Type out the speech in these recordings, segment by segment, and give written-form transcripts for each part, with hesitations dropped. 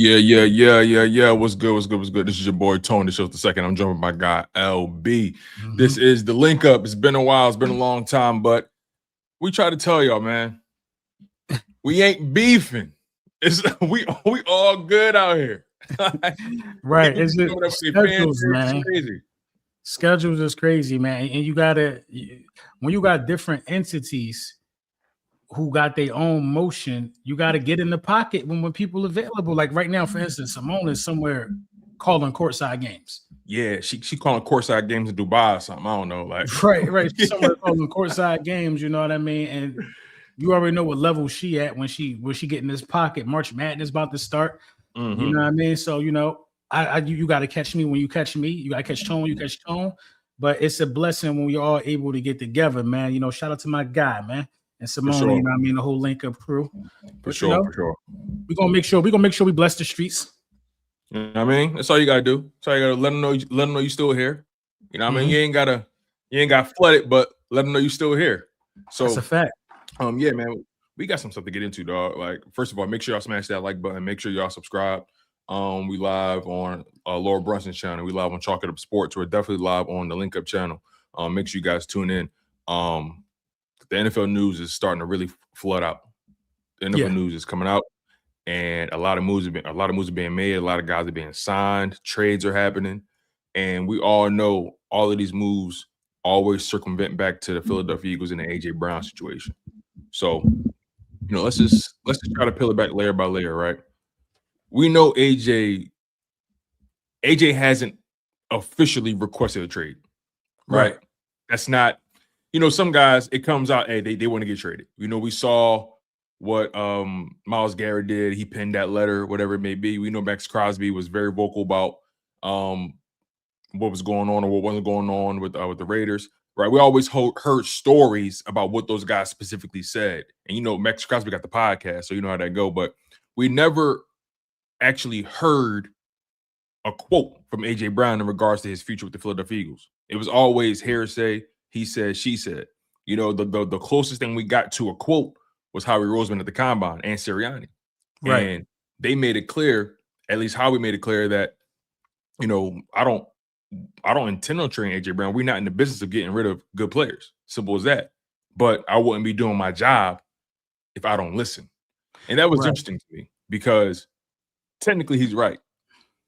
Yeah. What's good? This is your boy Tone DeShields the second. I'm joined with my guy LB. This is the Link Up. It's been a while. It's been a long time, but we try to tell y'all, man, we ain't beefing. It's we all good out here. Right? It's just schedules, man. Crazy. Schedules is crazy, man. And you gotta, when you got different entities who got their own motion, you got to get in the pocket when people available. Like right now, for instance, Symone is somewhere calling courtside games. Yeah, she calling courtside games in Dubai or something. I don't know. Like right. She's somewhere calling courtside games, you know what I mean? And you already know what level she at when she get in this pocket. March Madness about to start. You know what I mean? So, you know, you got to catch me when you catch me. You got to catch Tone when you catch Tone. But it's a blessing when we're all able to get together, man. You know, shout out to my guy, man. And Symone, sure. you know what I mean, the whole Linc Up crew. For sure. We're gonna make sure we bless the streets. You know what I mean? That's all you gotta do. That's all you gotta let them know you still here. You know what I mean? You ain't gotta flood it, but let them know you still here. So that's a fact. Yeah, man, we got some stuff to get into, dog. Like, first of all, make sure y'all smash that like button. Make sure y'all subscribe. We live on Laura Brunson's channel. We live on Chalk It Up Sports. We're definitely live on the Link Up channel. Make sure you guys tune in. The NFL news is starting to really flood out. The NFL news is coming out, and a lot of moves are being made. A lot of guys are being signed. Trades are happening, and we all know all of these moves always circumvent back to the Philadelphia Eagles and the AJ Brown situation. So, you know, let's just try to peel it back layer by layer, right? We know AJ hasn't officially requested a trade, right? That's not. You know, some guys, it comes out, hey, they want to get traded. You know, we saw what Myles Garrett did. He penned that letter, whatever it may be. We know Max Crosby was very vocal about what was going on or what wasn't going on with the Raiders, right? We always heard stories about what those guys specifically said. And, you know, Max Crosby got the podcast, so you know how that go. But we never actually heard a quote from A.J. Brown in regards to his future with the Philadelphia Eagles. It was always hearsay. He said, she said. You know, the closest thing we got to a quote was Howie Roseman at the Combine and Sirianni. Right. And they made it clear, at least Howie made it clear that, you know, I don't intend on trading AJ Brown. We're not in the business of getting rid of good players. Simple as that. But I wouldn't be doing my job if I don't listen. And that was interesting to me because technically he's right.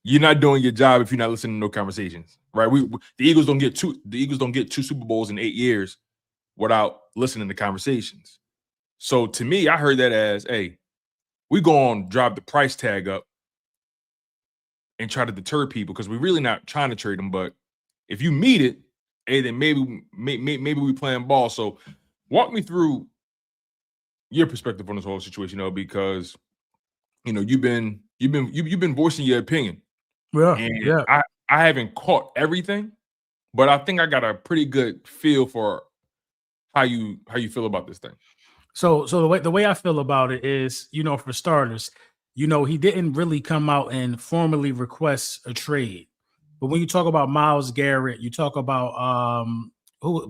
You're not doing your job if you're not listening to no conversations, right? The Eagles don't get two Super Bowls in 8 years without listening to conversations. So to me, I heard that as, hey, we go on drive the price tag up and try to deter people because we're really not trying to trade them. But if you meet it, hey, then maybe we playing ball. So walk me through your perspective on this whole situation, though, because you know you've been voicing your opinion. I haven't caught everything, but I think I got a pretty good feel for how you feel about this thing. So the way I feel about it is, you know, for starters, you know, he didn't really come out and formally request a trade. But when you talk about Myles Garrett, you talk about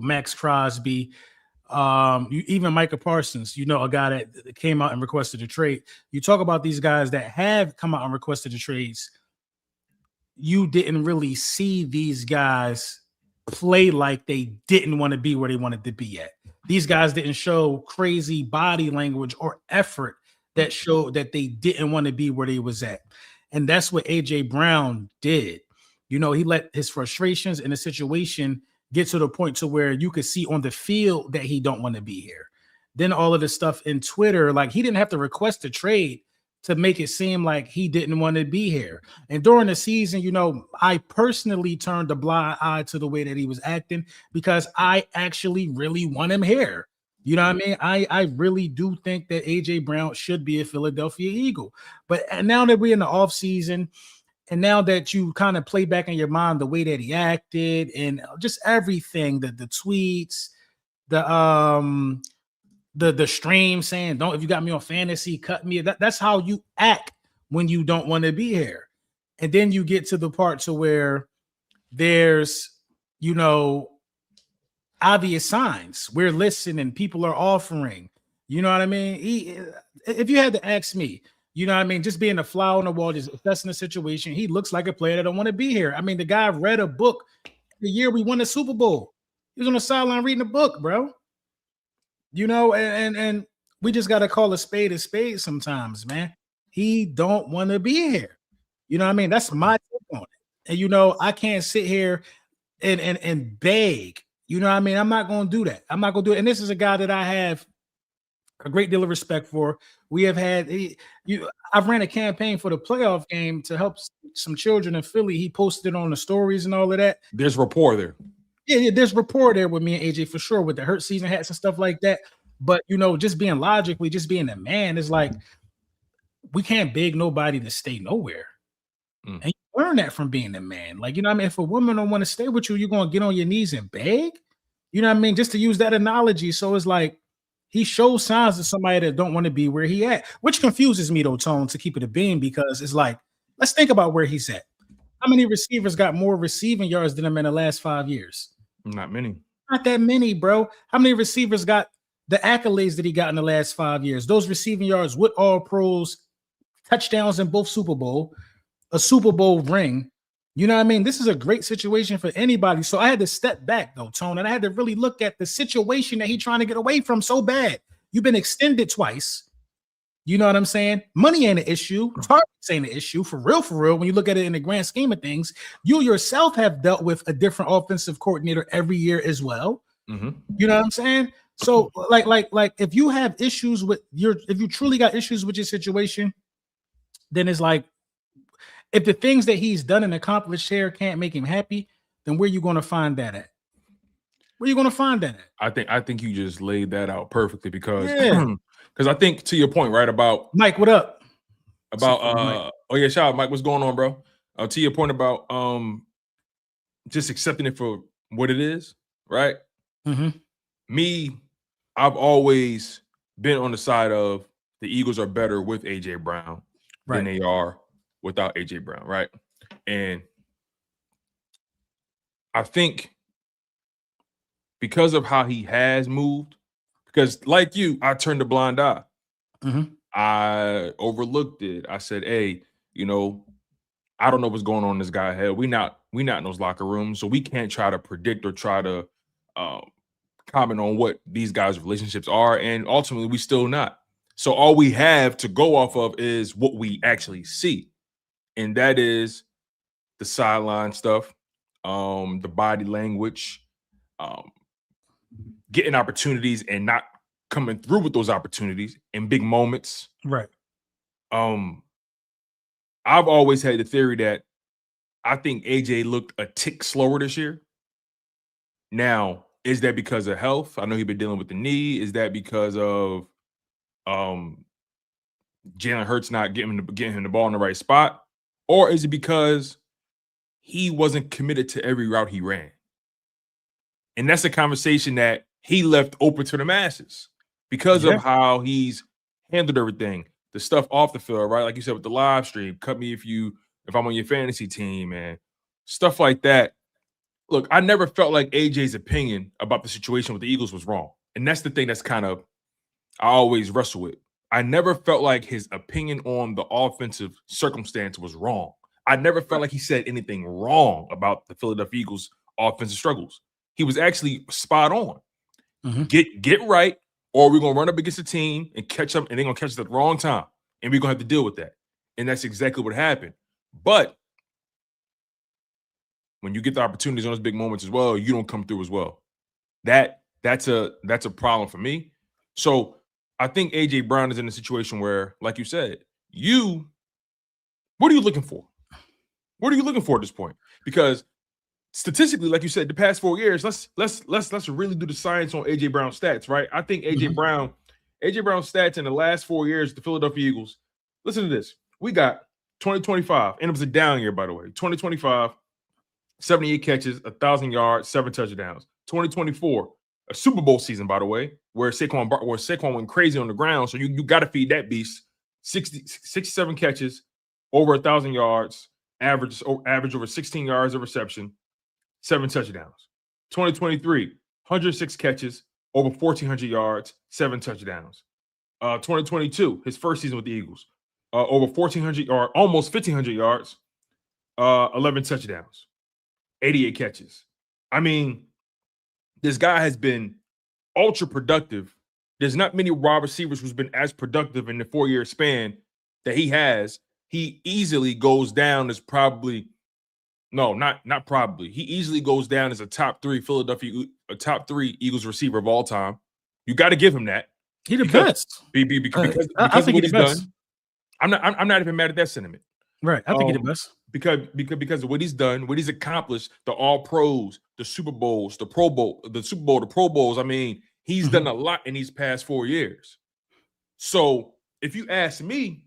Max Crosby, even Micah Parsons, you know, a guy that came out and requested a trade. You talk about these guys that have come out and requested the trades. You didn't really see these guys play like they didn't want to be where they wanted to be at. These guys didn't show crazy body language or effort that showed that they didn't want to be where they was at. And that's what AJ Brown did. You know, he let his frustrations in the situation get to the point to where you could see on the field that he don't want to be here. Then all of the stuff in Twitter, like he didn't have to request a trade to make it seem like he didn't want to be here. And during the season, you know, I personally turned a blind eye to the way that he was acting because I actually really want him here. You know what I mean? I really do think that AJ Brown should be a Philadelphia Eagle. But now that we're in the offseason, and now that you kind of play back in your mind the way that he acted and just everything, the tweets, the stream saying, if you got me on fantasy, cut me. That's how you act when you don't want to be here. And then you get to the part to where there's, you know, obvious signs. We're listening. People are offering. You know what I mean? If you had to ask me, You know what I mean? Just being a fly on the wall, just assessing the situation. He looks like a player that don't want to be here. I mean, the guy read a book the year we won the Super Bowl. He was on the sideline reading a book, bro. You know, and we just got to call a spade sometimes, man. He don't want to be here. You know what I mean? That's my take on it. And, you know, I can't sit here and beg. You know what I mean? I'm not going to do that. I'm not going to do it. And this is a guy that I have a great deal of respect for. We have had I've ran a campaign for the playoff game to help some children in Philly. He posted on the stories and all of that. There's rapport there. Yeah, there's rapport there with me and AJ for sure with the Hurt season hats and stuff like that. But, you know, just being logically, just being a man is like, we can't beg nobody to stay nowhere. And you learn that from being a man. Like, you know what I mean? If a woman don't want to stay with you, you're going to get on your knees and beg. You know what I mean? Just to use that analogy. So it's like, he shows signs of somebody that don't want to be where he at, which confuses me though, Tone, to keep it a beam, because it's like, let's think about where he's at. How many receivers got more receiving yards than him in the last 5 years? Not many. Not that many, bro. How many receivers got the accolades that he got in the last 5 years? Those receiving yards with all pros, touchdowns in both Super Bowl, a Super Bowl ring. You know what I mean? This is a great situation for anybody. So I had to step back though, Tone, and I had to really look at the situation that he's trying to get away from so bad. You've been extended twice. You know what I'm saying? Money ain't an issue. Targets ain't an issue. For real, when you look at it in the grand scheme of things, you yourself have dealt with a different offensive coordinator every year as well. Mm-hmm. You know what I'm saying? So like if you have issues with if you truly got issues with your situation, then it's like, if the things that he's done and accomplished here can't make him happy, then where you going to find that at? Where you going to find that at? I think you just laid that out perfectly because I think, to your point, right, about Mike, what up? Shout out Mike, what's going on, bro? To your point about just accepting it for what it is, right? Mm-hmm. Me, I've always been on the side of the Eagles are better with AJ Brown than they are without AJ Brown, right? And I think because of how he has moved, because like you, I turned a blind eye. Mm-hmm. I overlooked it. I said, hey, you know, I don't know what's going on in this guy's head. We not in those locker rooms, so we can't try to predict or try to comment on what these guys' relationships are. And ultimately, we still not. So all we have to go off of is what we actually see. And that is the sideline stuff, the body language, getting opportunities and not coming through with those opportunities in big moments. Right. I've always had the theory that I think AJ looked a tick slower this year. Now, is that because of health? I know he's been dealing with the knee. Is that because of Jalen Hurts not getting him the ball in the right spot? Or is it because he wasn't committed to every route he ran? And that's a conversation that he left open to the masses because of how he's handled everything. The stuff off the field, right? Like you said with the live stream, cut me if I'm on your fantasy team, and stuff like that. Look, I never felt like AJ's opinion about the situation with the Eagles was wrong. And that's the thing that's kind of I always wrestle with. I never felt like his opinion on the offensive circumstance was wrong. I never felt like he said anything wrong about the Philadelphia Eagles' offensive struggles. He was actually spot on. Mm-hmm. Get right, or we're going to run up against a team and catch up, and they're going to catch us at the wrong time, and we're going to have to deal with that. And that's exactly what happened. But when you get the opportunities on those big moments as well, you don't come through as well. That's a problem for me. So I think AJ Brown is in a situation where, like you said, what are you looking for? What are you looking for at this point? Because statistically, like you said, the past 4 years, let's really do the science on AJ Brown's stats, right? I think AJ Brown's stats in the last 4 years, the Philadelphia Eagles. Listen to this. We got 2025, and it was a down year, by the way. 2025, 78 catches, 1,000 yards, 7 touchdowns. 2024, a Super Bowl season, by the way, where Saquon went crazy on the ground. So you got to feed that beast. 67 catches, over 1,000 yards, average over 16 yards of reception, 7 touchdowns. 2023, 106 catches, over 1,400 yards, 7 touchdowns. 2022, his first season with the Eagles, over 1,400 or almost 1,500 yards, 11 touchdowns, 88 catches. I mean, this guy has been ultra productive. There's not many wide receivers who's been as productive in the 4-year span that he has. He easily goes down as probably not probably. He easily goes down as a top 3 Eagles receiver of all time. You got to give him that. He the best. Because I think of what he's he's done. I'm not even mad at that sentiment. Right. I think he's the best. Because of what he's done, what he's accomplished, the All Pros, the Super Bowls, the Pro Bowl, the Pro Bowls. I mean, he's done a lot in these past 4 years. So if you ask me,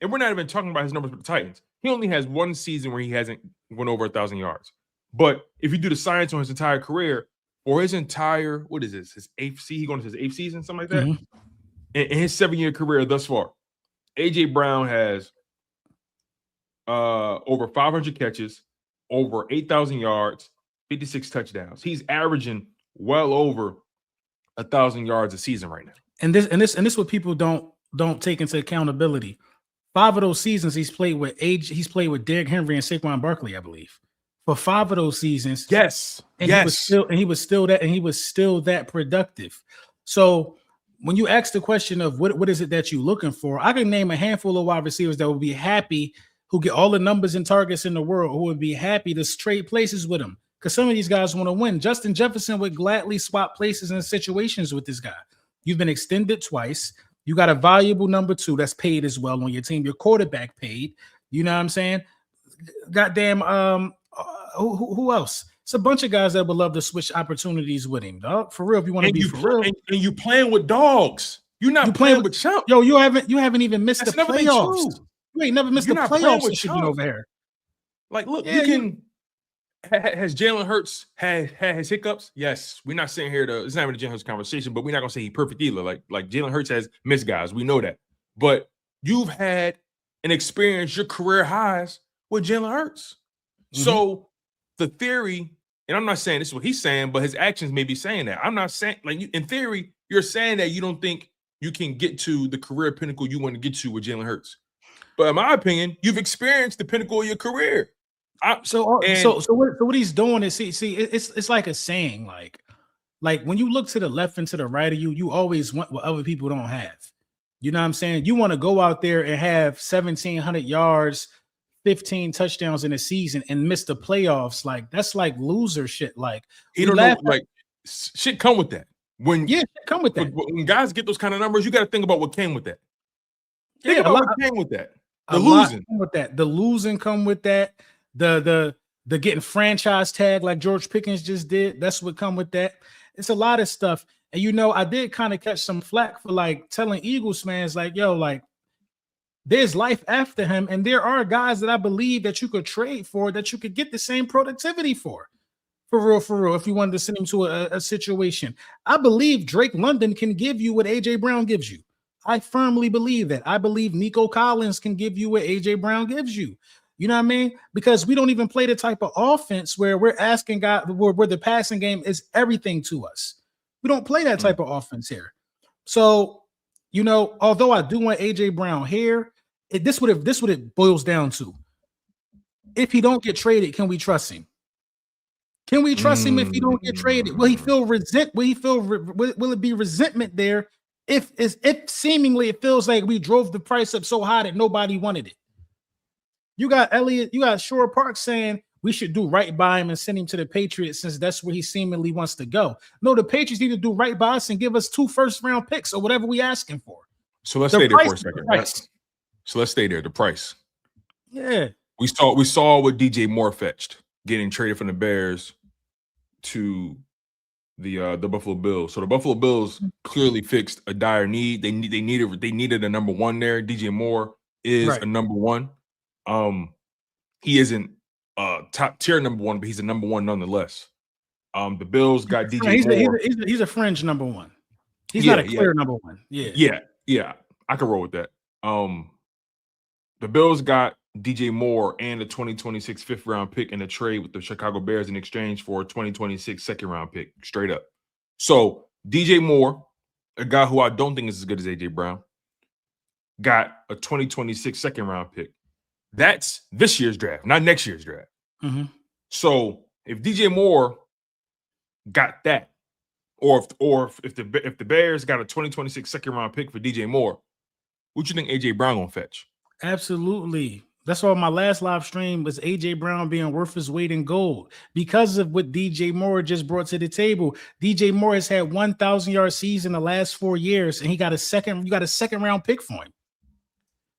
and we're not even talking about his numbers with the Titans, he only has one season where he hasn't went over 1,000 yards. But if you do the science on his entire career, or his entire, what is this, his 8th season, he going to his 8th season, something like that, in his 7-year career thus far, A.J. Brown has over 500 catches, over 8,000 yards, 56 touchdowns. He's averaging well over 1,000 yards a season right now. And this what people don't take into accountability. 5 of those seasons he's played with Derrick Henry and Saquon Barkley, I believe. For 5 of those seasons, yes, he was still that productive. So when you ask the question of what is it that you're looking for, I can name a handful of wide receivers that would be happy, who get all the numbers and targets in the world, who would be happy to trade places with him. Because some of these guys want to win. Justin Jefferson would gladly swap places and situations with this guy. You've been extended twice. You got a valuable number 2 that's paid as well on your team. Your quarterback paid. You know what I'm saying? Goddamn. Who else? It's a bunch of guys that would love to switch opportunities with him, dog. For real, if you want to be for real. And you playing with dogs. You're not playing with chump. Yo, you haven't even missed the playoffs. True. You ain't never missed the playoffs since you've been over here. Like, look, you can. Has Jalen Hurts had his hiccups? Yes. We're not sitting here it's not even a Jalen Hurts conversation, but we're not gonna say he's perfect either. Like Jalen Hurts has missed guys. We know that. But you've had and experienced your career highs with Jalen Hurts. So the theory, and I'm not saying this is what he's saying, but his actions may be saying that. I'm not saying, in theory, you're saying that you don't think you can get to the career pinnacle you want to get to with Jalen Hurts. But in my opinion, you've experienced the pinnacle of your career. So what he's doing is see it's like a saying, like when you look to the left and to the right of you always want what other people don't have. You know what I'm saying? You want to go out there and have 1,700 yards, 15 touchdowns in a season and miss the playoffs. Like that's like loser shit. Like he don't know, like shit come with that. Shit come with that. When guys get those kind of numbers, you got to think about what came with that. Think about what came with that. The losing come with that. The getting franchise tag like George Pickens just did. That's what come with that. It's a lot of stuff. And I did kind of catch some flack for like telling Eagles fans like, yo, like there's life after him, and there are guys that I believe that you could trade for, that you could get the same productivity for real. If you wanted to send him to a situation, I believe Drake London can give you what AJ Brown gives you. I firmly believe that. I believe Nico Collins can give you what AJ Brown gives you. You know what I mean? Because we don't even play the type of offense where we're asking guys where the passing game is everything to us. We don't play that type of offense here. So, although I do want AJ Brown here, this what it boils down to. If he don't get traded, can we trust him? Can we trust him if he don't get traded? Will he feel will it be resentment there if seemingly it feels like we drove the price up so high that nobody wanted it? You got Shore Park saying we should do right by him and send him to the Patriots since that's where he seemingly wants to go. No, the Patriots need to do right by us and give us 2 first-round picks or whatever we asking for. So let's stay there for a second. So let's stay there. The price. Yeah. We saw what DJ Moore fetched, getting traded from the Bears to the Buffalo Bills. So the Buffalo Bills clearly fixed a dire need. They needed a number 1 there. DJ Moore is a number 1. He isn't top tier number 1, but he's a number 1 nonetheless. The Bills got DJ Moore. He's a fringe number 1. He's not a clear number 1. Yeah. I can roll with that. The Bills got DJ Moore and a 2026 5th-round pick in a trade with the Chicago Bears in exchange for a 2026 2nd-round pick, straight up. So DJ Moore, a guy who I don't think is as good as AJ Brown. got a 2026 second round pick. That's this year's draft, not next year's draft. Mm-hmm. So if DJ Moore got that, or if the Bears got a 2026 second round pick for DJ Moore, what you think AJ Brown gonna fetch? Absolutely. That's why my last live stream was AJ Brown being worth his weight in gold because of what DJ Moore just brought to the table. DJ Moore has had 1,000-yard season the last 4 years, and you got a second round pick for him.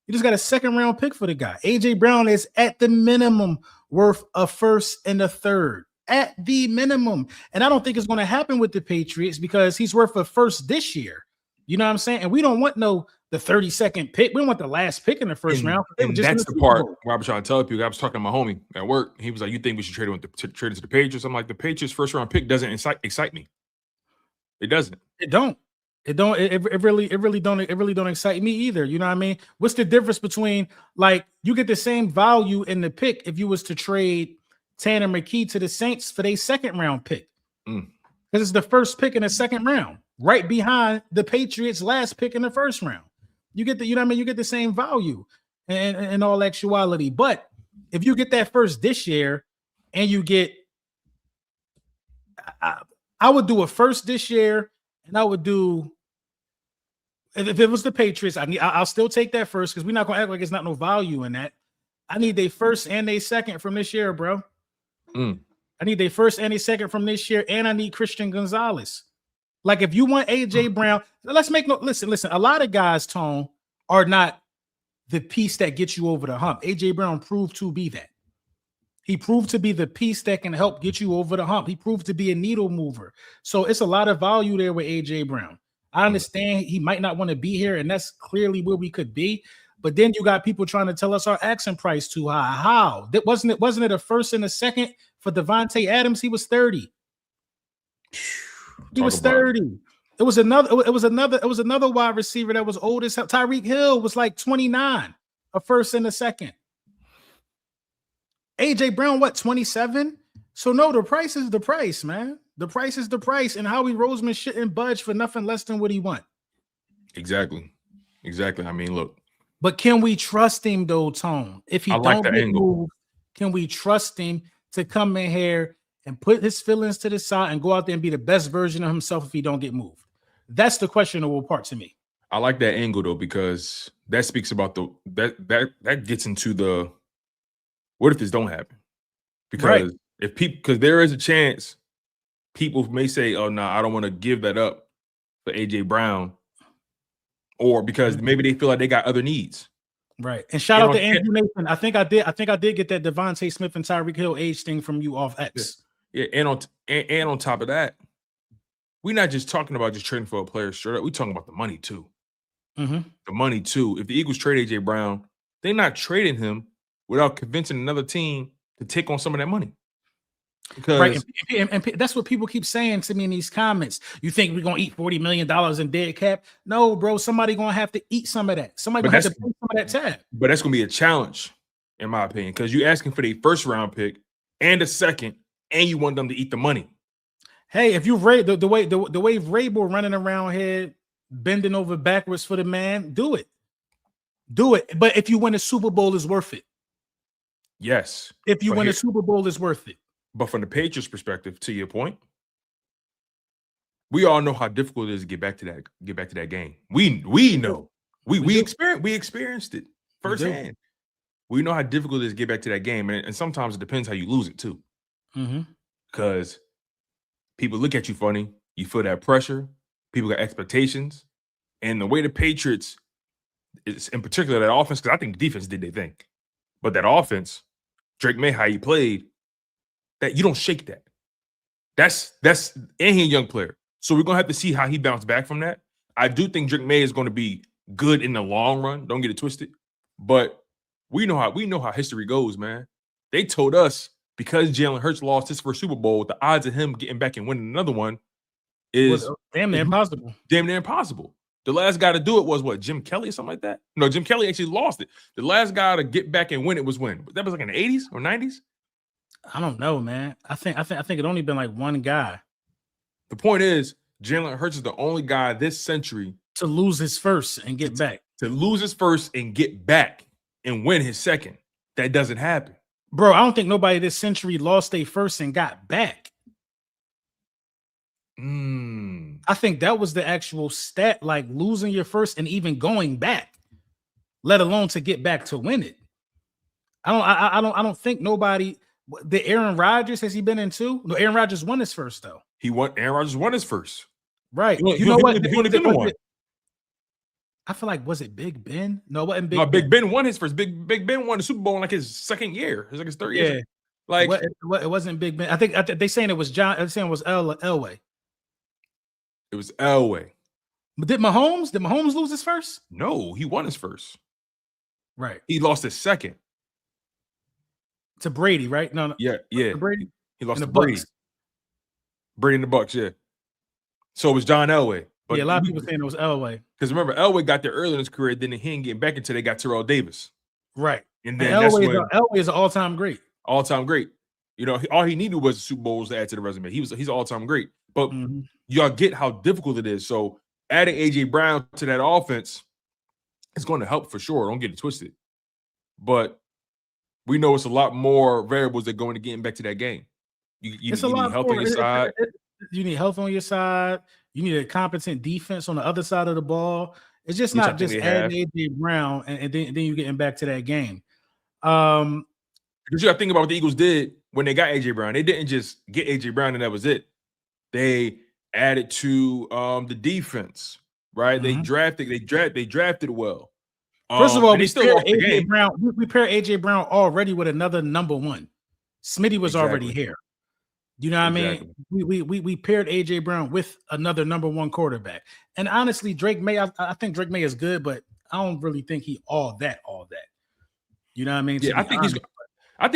You just got a second round pick for the guy. AJ Brown is at the minimum worth a first and a third. At the minimum. And I don't think it's going to happen with the Patriots because he's worth a first this year. You know what I'm saying? And we don't want the 32nd pick. We don't want the last pick in the first round. And that's the part where I was trying to tell people. I was talking to my homie at work. He was like, "You think we should trade it to the Patriots?" I'm like, "The Patriots' first round pick doesn't excite me. It doesn't. It don't. It really don't excite me either. You know what I mean? What's the difference between, like, you get the same value in the pick if you was to trade Tanner McKee to the Saints for their second round pick? Because it's the first pick in the second round, right behind the Patriots' last pick in the first round. You get you know what I mean? You get the same value in all actuality. But if you get that first this year and you get, I would do a first this year. And I would do, if it was the Patriots, I'll still take that first because we're not going to act like there's not no value in that. I need their first and their second from this year, bro. I need their first and their second from this year, and I need Christian Gonzalez. Like, if you want AJ Brown, listen. A lot of guys, Tone, are not the piece that gets you over the hump. AJ Brown proved to be that. He proved to be the piece that can help get you over the hump. He proved to be a needle mover. So it's a lot of value there with AJ Brown. I understand he might not want to be here, and that's clearly where we could be. But then you got people trying to tell us our asking price too high. How? Wasn't it a first and a second for Devontae Adams? He was 30. He was 30. It was another wide receiver that was old as hell. Tyreek Hill was like 29, a first and a second. AJ Brown, what, 27? So no, the price is the price, man. The price is the price, and Howie Roseman shouldn't budge for nothing less than what he want. Exactly. I mean, look. But can we trust him though, Tone? If he don't get moved, can we trust him to come in here and put his feelings to the side and go out there and be the best version of himself if he don't get moved? That's the questionable part to me. I like that angle though, because that speaks about that gets into the what if this don't happen? Because because there is a chance people may say, "Oh no, I don't want to give that up for AJ Brown," or because maybe they feel like they got other needs. Right. And shout out to Andrew Nathan. I think I did get that Devontae Smith and Tyreek Hill age thing from you off X. Yeah, and on top of that, we're not just talking about just trading for a player straight up. We're talking about the money too. The money too. If the Eagles trade AJ Brown, they're not trading him without convincing another team to take on some of that money. Because and that's what people keep saying to me in these comments. You think we're gonna eat $40 million in dead cap? No, bro. Somebody gonna have to eat some of that. Somebody gonna have to pay some of that tab. But that's gonna be a challenge, in my opinion, because you're asking for the first round pick and a second, and you want them to eat the money. Hey, if you rate the way Vrabel running around here, bending over backwards for the man, do it. But if you win a Super Bowl, it's worth it. Yes. If you win a Super Bowl, it's worth it. But from the Patriots' perspective, to your point, we all know how difficult it is to get back to that game. We know. We experienced it firsthand. We know how difficult it is to get back to that game. And sometimes it depends how you lose it too. Because people look at you funny, you feel that pressure, people got expectations. And the way the Patriots, is in particular that offense, because I think the defense did their thing. But that offense, Drake May, how he played, that you don't shake that. That's and he's a young player. So we're gonna have to see how he bounced back from that. I do think Drake May is gonna be good in the long run. Don't get it twisted. But we know how history goes, man. They told us because Jalen Hurts lost his first Super Bowl, the odds of him getting back and winning another one is damn near impossible. Damn near impossible. The last guy to do it was what, Jim Kelly or something like that? No, Jim Kelly actually lost it. The last guy to get back and win it was when? That was like in the 80s or 90s? I don't know, man. I think it only been like one guy. The point is, Jalen Hurts is the only guy this century to lose his first and get back. to lose his first and get back and win his second. That doesn't happen. Bro, I don't think nobody this century lost their first and got back. I think that was the actual stat, like losing your first and even going back, let alone to get back to win it. I don't think nobody. The Aaron Rodgers, has he been in two? No, Aaron Rodgers won his first though. Aaron Rodgers won his first. Right. You know what? He only been the one. I feel like, was it Big Ben? No, it wasn't Big Ben. Big Ben won his first. Big Ben won the Super Bowl in like his second year. It's like his third year. Like it wasn't Big Ben. I think they saying it was John. They're saying it was Elway. It was Elway. But did Mahomes lose his first? No, he won his first. Right. He lost his second to Brady, right? No. Yeah. Brady. He lost to Brady. Brady and the Bucks, yeah. So it was John Elway. But a lot of people saying it was Elway. Because remember, Elway got there early in his career, then he ain't getting back until they got Terrell Davis. Right. And then Elway is an all-time great. All-time great. You know, all he needed was the Super Bowls to add to the resume. He's an all-time great. But y'all get how difficult it is. So adding A.J. Brown to that offense is going to help for sure. Don't get it twisted. But we know it's a lot more variables that go into getting back to that game. You need health on your side. You need health on your side. You need a competent defense on the other side of the ball. It's just not just adding A.J. Brown and then you getting back to that game. Because you got to think about what the Eagles did when they got A.J. Brown. They didn't just get A.J. Brown and that was it. They added to the defense, right? They drafted well. First of all, we paired A.J. Brown. We paired A.J. Brown already with another number one. Smitty was already here. You know what I mean? We paired A.J. Brown with another number one quarterback. And honestly, Drake May, I think Drake May is good, but I don't really think he all that. You know what I mean? Yeah, I think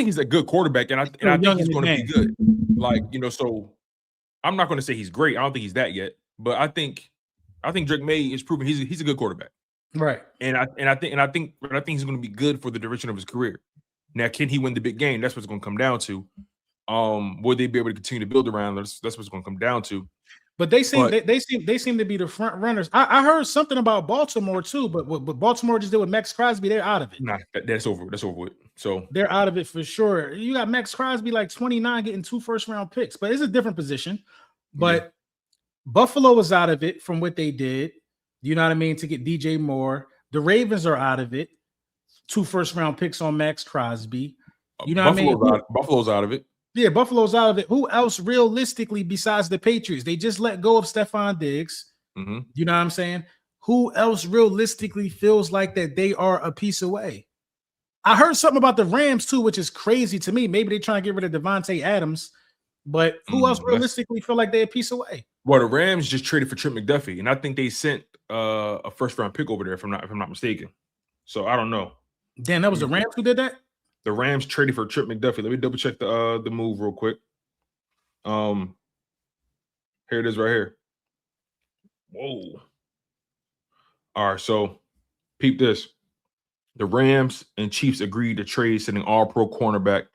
he's a good quarterback, and I think he's going to be good. Like, you know, so I'm not going to say he's great. I don't think he's that yet, but I think Drake May is proving he's a good quarterback. Right. And I think he's going to be good for the direction of his career. Now, can he win the big game? That's what's going to come down to. Will they be able to continue to build around? That's what's going to come down to. But they seem to be the front runners. I heard something about Baltimore too, but what Baltimore just did with Max Crosby, they're out of it. Nah, that's over. That's over with. So they're out of it for sure. You got Max Crosby like 29 getting 2 first-round picks, but it's a different position. But Buffalo was out of it from what they did. You know what I mean? To get DJ Moore. The Ravens are out of it. 2 first-round picks on Max Crosby. You know what I mean? Buffalo's out of it. Yeah, Buffalo's out of it. Who else realistically besides the Patriots? They just let go of Stephon Diggs. You know what I'm saying? Who else realistically feels like that they are a piece away? I heard something about the Rams too, which is crazy to me. Maybe they're trying to get rid of Devontae Adams, but who else realistically feel like they're a piece away? Well, the Rams just traded for Trent McDuffie, and I think they sent a first-round pick over there, if I'm not mistaken. So I don't know. Damn, that was the Rams who did that? The Rams traded for Trent McDuffie. Let me double check the move real quick. Here it is right here. Whoa. All right, so peep this. The Rams and Chiefs agreed to trade sending all-pro cornerback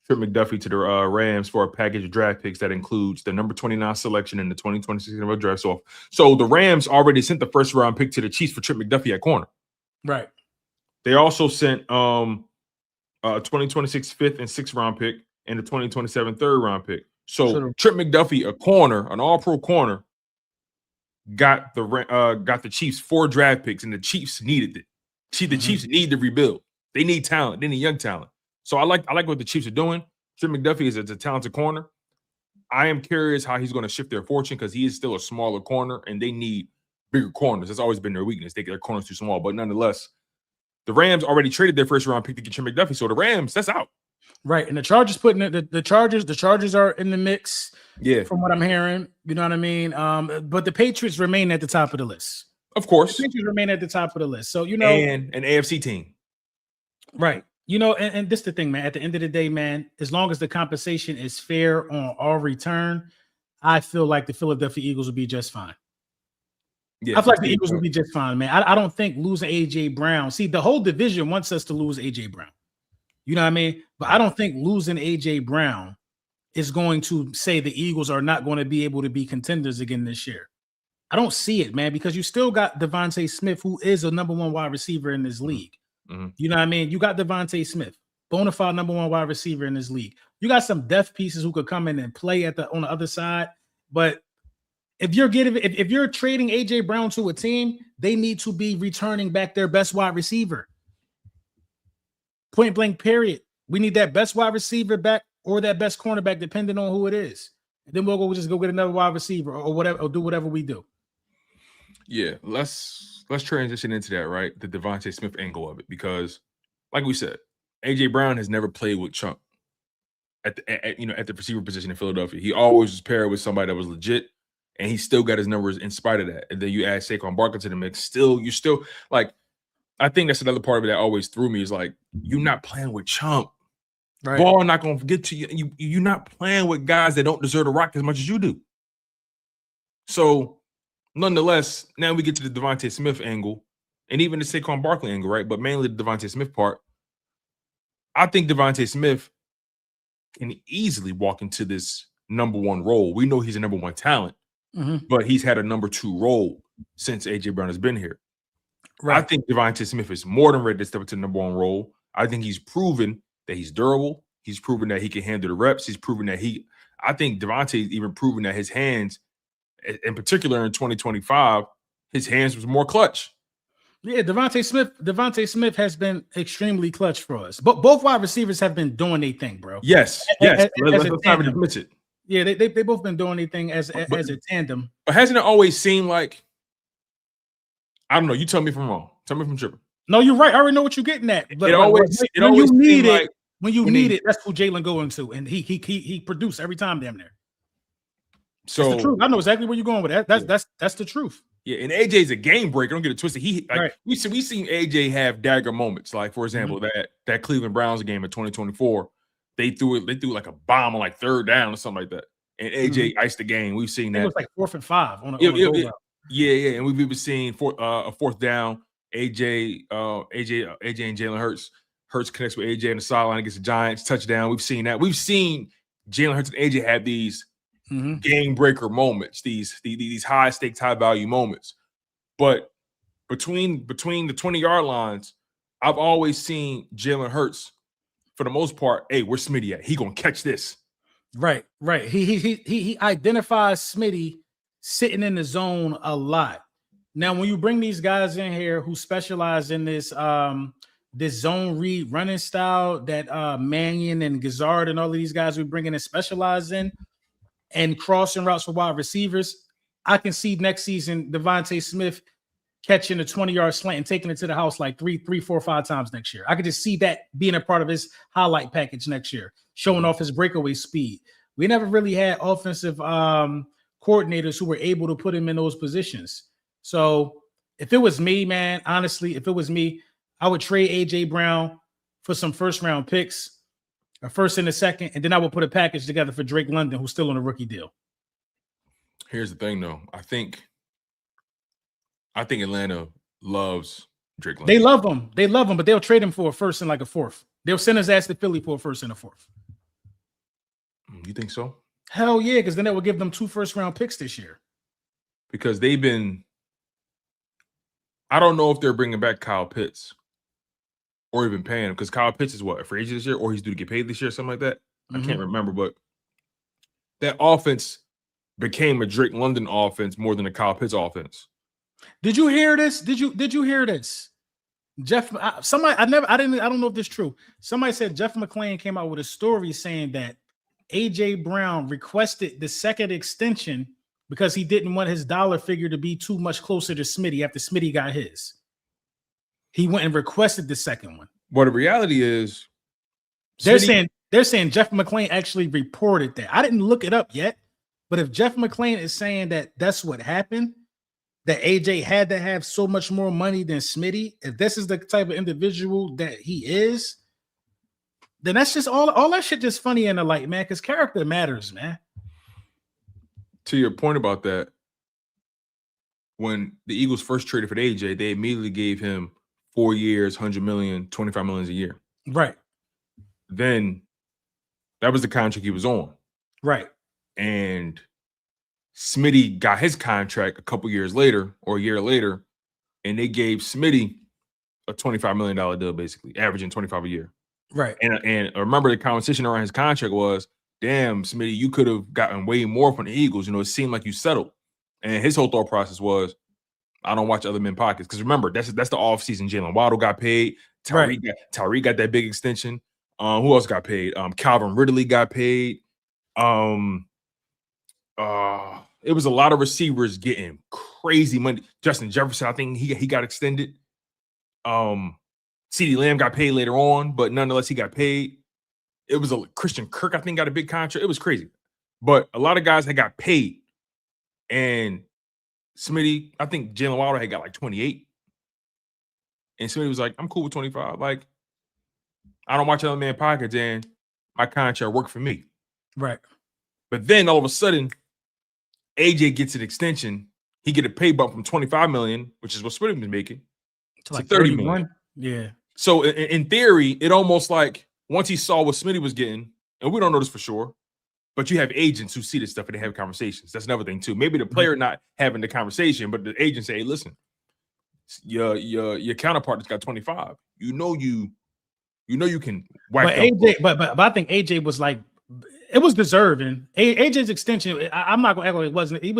Trent McDuffie to the Rams for a package of draft picks that includes the number 29 selection in the 2026 NFL draft. So the Rams already sent the first-round pick to the Chiefs for Trent McDuffie at corner. Right. They also sent 2026 5th and 6th round pick and the 2027 3rd round pick. So Trent McDuffie, a corner, an all-pro corner, got the Chiefs 4 draft picks, and the Chiefs needed it. The Chiefs need to rebuild. They need talent. They need young talent. So I like what the Chiefs are doing. Trent McDuffie is a talented corner. I am curious how he's going to shift their fortune because he is still a smaller corner, and they need bigger corners. That's always been their weakness. Their corners too small, but nonetheless, the Rams already traded their first-round pick to get Trent McDuffie. So the Rams, that's out. Right, and the Chargers the Chargers are in the mix. Yeah, from what I'm hearing, you know what I mean. But the Patriots remain at the top of the list. Of course, the Patriots remain at the top of the list. So and an AFC team, right? And this is the thing, man. At the end of the day, man, as long as the compensation is fair on all return, I feel like the Philadelphia Eagles will be just fine. Yeah, I feel like the Eagles will be just fine, man. I don't think losing A.J. Brown. See, the whole division wants us to lose A.J. Brown. You know what I mean? But I don't think losing A.J. Brown is going to say the Eagles are not going to be able to be contenders again this year. I don't see it, man, because you still got Devonta Smith, who is a number one wide receiver in this league. Mm-hmm. You know what I mean? You got Devonta Smith, bona fide number one wide receiver in this league. You got some depth pieces who could come in and play on the other side. But if you're trading AJ Brown to a team, they need to be returning back their best wide receiver. Point blank, period. We need that best wide receiver back or that best cornerback, depending on who it is. And then we'll just go get another wide receiver or whatever, or do whatever we do. Yeah, let's transition into that, right? The Devonta Smith angle of it, because, like we said, AJ Brown has never played with Chunk at the receiver position in Philadelphia. He always was paired with somebody that was legit, and he still got his numbers in spite of that. And then you add Saquon Barkley to the mix. You're still like, I think that's another part of it that always threw me is like, you're not playing with Chunk. Right. Ball not gonna get to you. You're not playing with guys that don't deserve to rock as much as you do. So, nonetheless, now we get to the Devonta Smith angle and even the Saquon Barkley angle, right? But mainly the Devonta Smith part. I think Devonta Smith can easily walk into this number one role. We know he's a number one talent, but he's had a number two role since AJ Brown has been here. Right. I think Devonta Smith is more than ready to step into the number one role. I think he's proven that he's durable. He's proven that he can handle the reps. He's proven that I think Devonta is even proven that his hands, in particular in 2025, his hands was more clutch. Yeah, Devonta Smith has been extremely clutch for us. But both wide receivers have been doing their thing, bro. Yes. Let's not admit it. Yeah, they both been doing their thing as a tandem. But hasn't it always seemed like, I don't know, you tell me if I'm wrong. Tell me if I'm tripping. No, you're right. I already know what you're getting at. But when you need it, that's who Jalen going to, and he produced every time damn near. So that's the truth. I know exactly where you're going with that. That's the truth. Yeah, and AJ's a game breaker. Don't get it twisted. We seen AJ have dagger moments. Like, for example, that Cleveland Browns game in 2024, they threw like a bomb on like third down or something like that, and AJ iced the game. We've seen that. It was like 4th and 5 on a goal route. Yeah, and we've even seen a fourth down. AJ and Jalen Hurts connects with AJ on the sideline against the Giants, touchdown. We've seen that. We've seen Jalen Hurts and AJ have these game breaker moments, these high stakes, high value moments. But between the 20-yard lines, I've always seen Jalen Hurts, for the most part, hey, where's Smitty at? He gonna catch this. Right. He identifies Smitty sitting in the zone a lot. Now, when you bring these guys in here who specialize in this zone read running style that Mannion and Gizzard and all of these guys we bring in and specialize in, and crossing routes for wide receivers, I can see next season Devonta Smith catching a 20-yard slant and taking it to the house like 3, 4, 5 times next year. I could just see that being a part of his highlight package next year, showing off his breakaway speed. We never really had offensive coordinators who were able to put him in those positions. So if it was me, man, honestly, if it was me, I would trade AJ Brown for some first-round picks, a first and a second, and then I would put a package together for Drake London, who's still on a rookie deal. Here's the thing, though. I think Atlanta loves Drake London. They love him, but they'll trade him for a first and like a fourth. They'll send his ass to Philly for a first and a fourth. You think so? Hell yeah, because then that will give them 2 first-round picks this year. Because they've been – I don't know if they're bringing back Kyle Pitts or even paying him, because Kyle Pitts is what, a free agent this year, or he's due to get paid this year, something like that. I can't remember, but that offense became a Drake London offense more than a Kyle Pitts offense. Did you hear this? Did you hear this? I don't know if this is true. Somebody said Jeff McClain came out with a story saying that AJ Brown requested the second extension because he didn't want his dollar figure to be too much closer to Smitty after Smitty got his. He went and requested the second one. Well, the reality is they're saying Jeff McClain actually reported that. I didn't look it up yet, but if Jeff McClain is saying that that's what happened, that AJ had to have so much more money than Smitty, if this is the type of individual that he is, then that's just all that shit just funny in the light, man, because character matters, man. To your point about that, when the Eagles first traded for AJ, they immediately gave him 4 years, $100 million, $25 million a year. Right. Then that was the contract he was on. Right. And Smitty got his contract a couple years later or a year later, and they gave Smitty a $25 million deal, basically, averaging 25 a year. Right. And remember the conversation around his contract was, damn, Smitty, you could have gotten way more from the Eagles. You know, it seemed like you settled. And his whole thought process was, I don't watch other men pockets. Because remember, that's the offseason. Jalen Waddle got paid. Tyreek got that big extension. Who else got paid? Calvin Ridley got paid. It was a lot of receivers getting crazy money. Justin Jefferson, I think he got extended. CeeDee Lamb got paid later on, but nonetheless, he got paid. It was a Christian Kirk, I think, got a big contract. It was crazy. But a lot of guys had got paid. And Smitty, I think Jalen Waddle had got like 28. And Smitty was like, I'm cool with 25. Like, I don't watch other man pockets, and my contract worked for me. Right. But then all of a sudden, AJ gets an extension. He get a pay bump from $25 million, which is what Smitty was making, to like $30 million. Yeah. So in theory, it almost like once he saw what Smitty was getting, and we don't know this for sure, but you have agents who see this stuff and they have conversations. That's another thing too. Maybe the player not having the conversation, but the agent say, "Hey, listen, your counterpart has got 25. You know you can whack." But AJ, but I think AJ was like, it was deserving. AJ's extension, I'm not gonna act like it wasn't. He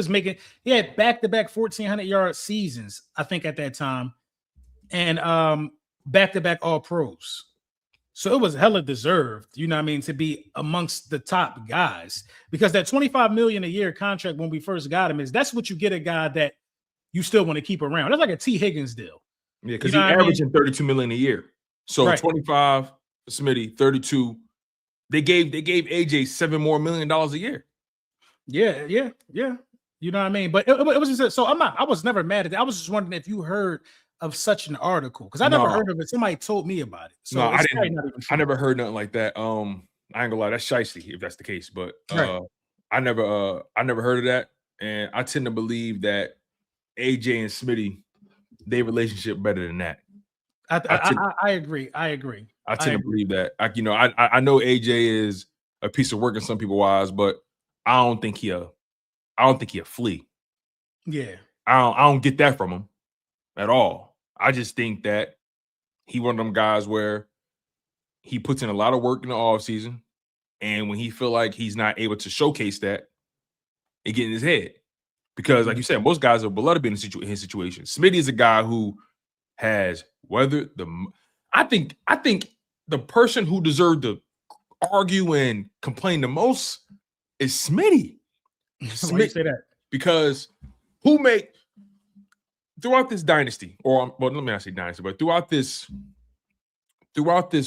had back-to-back 1,400-yard seasons, I think, at that time, and back-to-back All-Pros. So it was hella deserved, you know what I mean, to be amongst the top guys, because that $25 million a year contract when we first got him that's what you get a guy that you still want to keep around. That's like a T. Higgins deal. Yeah, because he's averaging $32 million a year. So right. 25 for Smitty, 32. They gave AJ $7 more million a year. Yeah. You know what I mean? But it was just so I was never mad at that. I was just wondering if you heard of such an article, because I never heard of it. Somebody told me about it. So I didn't. I never heard nothing like that. I ain't gonna lie, that's shiesty if that's the case. But I never heard of that, and I tend to believe that AJ and Smitty, their relationship better than that. I agree. I tend to believe that. I know AJ is a piece of work in some people's eyes, but I don't think he a flea. Yeah, I don't get that from him at all. I just think that he one of them guys where he puts in a lot of work in the offseason, and when he feel like he's not able to showcase that, it get in his head. Because, like you said, most guys are below to be in his situation. Smitty is a guy who has weathered the. I think the person who deserved to argue and complain the most is Smitty. Why you say that? Because who made throughout this dynasty, or well, let me not say dynasty, but throughout this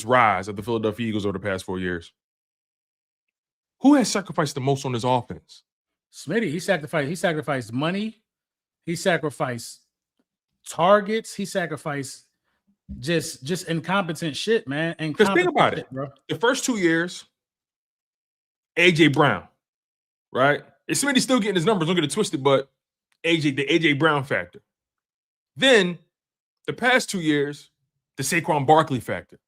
rise of the Philadelphia Eagles over the past 4 years, who has sacrificed the most on his offense? Smitty. He sacrificed money. He sacrificed targets. He sacrificed just incompetent shit, man. Because think about it, bro. The first 2 years, AJ Brown, right? And Smitty's still getting his numbers. Don't get it twisted, but the AJ Brown factor. Then the past 2 years, the Saquon Barkley factor.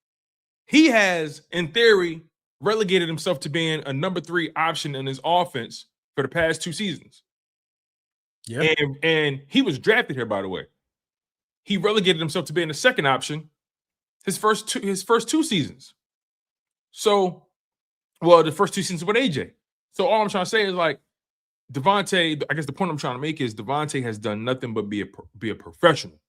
He has, in theory, relegated himself to being a number 3 option in his offense for the past 2 seasons. Yeah, and he was drafted here, by the way. He relegated himself to being the second option his first two seasons. So, well, the first 2 seasons with AJ. So all I'm trying to say is, like, Devontae, I guess the point I'm trying to make is Devontae has done nothing but be a professional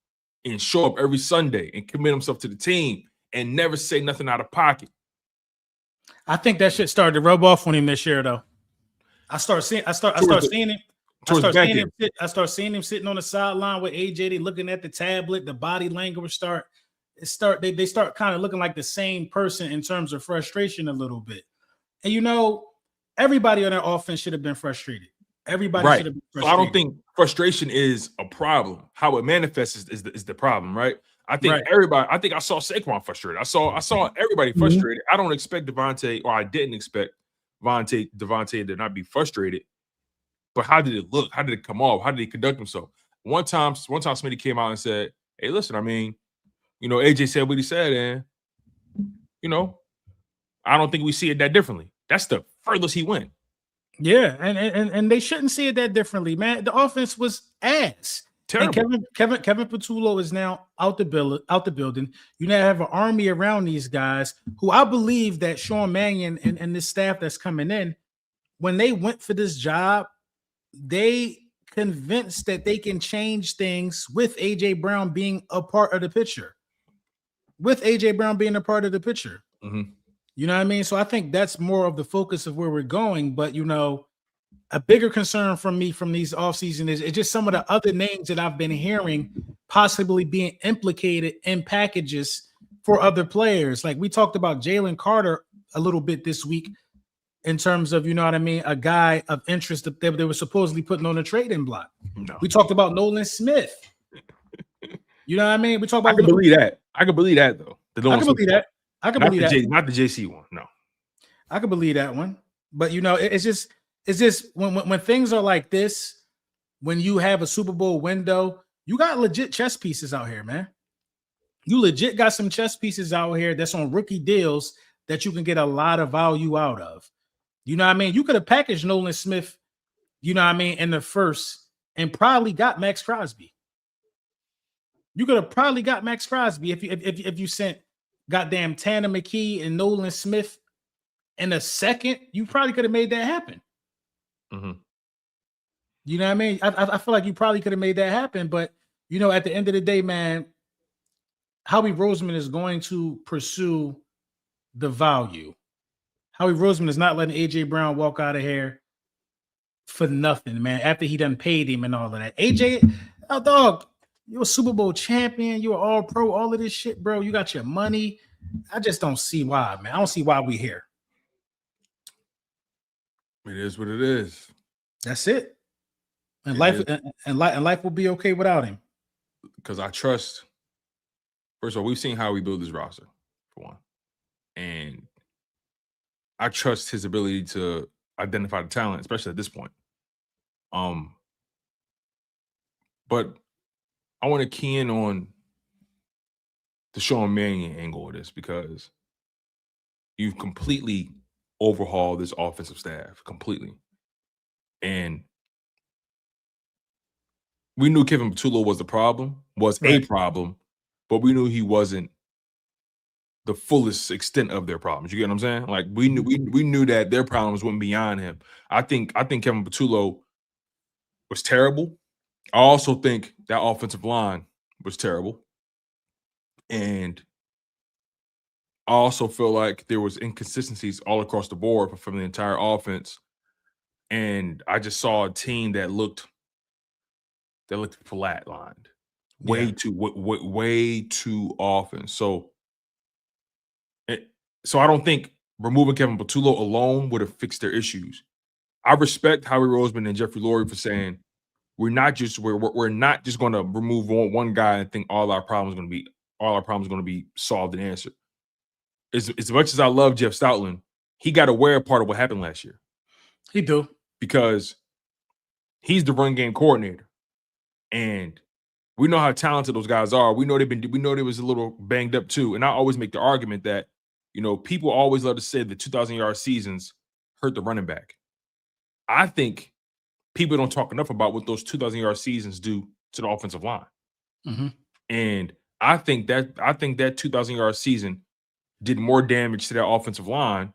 and show up every Sunday and commit himself to the team and never say nothing out of pocket. I think that shit started to rub off on him this year, though. I start seeing him sitting on the sideline with AJ. They looking at the tablet, the body language they start kind of looking like the same person in terms of frustration a little bit. And everybody on that offense should have been frustrated. Everybody should have been frustrated. So I don't think frustration is a problem. How it manifests is the problem, right? I think everybody. I think I saw Saquon frustrated. I saw everybody frustrated. I don't expect Devontae, or I didn't expect Devontae to not be frustrated. But how did it look? How did it come off? How did he conduct himself? One time Smitty came out and said, "Hey, listen, I mean, AJ said what he said, and I don't think we see it that differently." That's the furthest he went. Yeah, and they shouldn't see it that differently, man. The offense was ass. Terrible. And Kevin Patullo is now out the building. You now have an army around these guys who I believe that Sean Mannion and this staff that's coming in, when they went for this job, they convinced that they can change things with AJ Brown being a part of the picture. With AJ Brown being a part of the picture. Mm-hmm. You know what I mean? So I think that's more of the focus of where we're going. But, you know, a bigger concern from me from these offseason is just some of the other names that I've been hearing possibly being implicated in packages for other players. Like we talked about Jalen Carter a little bit this week in terms of, you know what I mean, a guy of interest that they were supposedly putting on a trading block. No. We talked about Nolan Smith. You know what I mean? We talked about. I can believe that. I can believe that though. I can believe that. I can believe that. Not the JC one. No. I can believe that one. But you know, it's just when things are like this, when you have a Super Bowl window, you got legit chess pieces out here, man. You legit got some chess pieces out here that's on rookie deals that you can get a lot of value out of. You know what I mean? You could have packaged Nolan Smith, you know what I mean, in the first and probably got Max Crosby. You could have probably got Max Crosby if you sent goddamn Tanner McKee and Nolan Smith in a second. You probably could have made that happen. Mm-hmm. You know what I mean? I feel like you probably could have made that happen, but you know, at the end of the day, man, Howie Roseman is going to pursue the value. Howie Roseman is not letting AJ Brown walk out of here for nothing, man. After he done paid him and all of that. AJ, oh dog, you're a Super Bowl champion. You're all pro, all of this shit, bro. You got your money. I just don't see why, man. I don't see why we here. It is what it is. That's it. And life will be okay without him. Because I trust. First of all, we've seen how we build this roster, for one. And I trust his ability to identify the talent, especially at this point. But I want to key in on the Sean Mannion angle of this because you've completely overhauled this offensive staff completely. And we knew Kevin Patullo was a problem, but we knew he wasn't the fullest extent of their problems. You get what I'm saying? Like we knew that their problems went beyond him. I think Kevin Patullo was terrible. I also think that offensive line was terrible. And I also feel like there was inconsistencies all across the board from the entire offense. And I just saw a team that looked flatlined way too often. So I don't think removing Kevin Patullo alone would have fixed their issues. I respect Howie Roseman and Jeffrey Lurie for saying we're not just going to remove one guy and think all our problems are going to be solved and answered. As much as I love Jeff Stoutland, he got aware of part of what happened last year. He do. Because he's the run game coordinator. And we know how talented those guys are. We know they was a little banged up too. And I always make the argument that, you know, people always love to say the 2,000-yard seasons hurt the running back. I think people don't talk enough about what those 2,000-yard seasons do to the offensive line. Mm-hmm. And I think that 2,000-yard season did more damage to that offensive line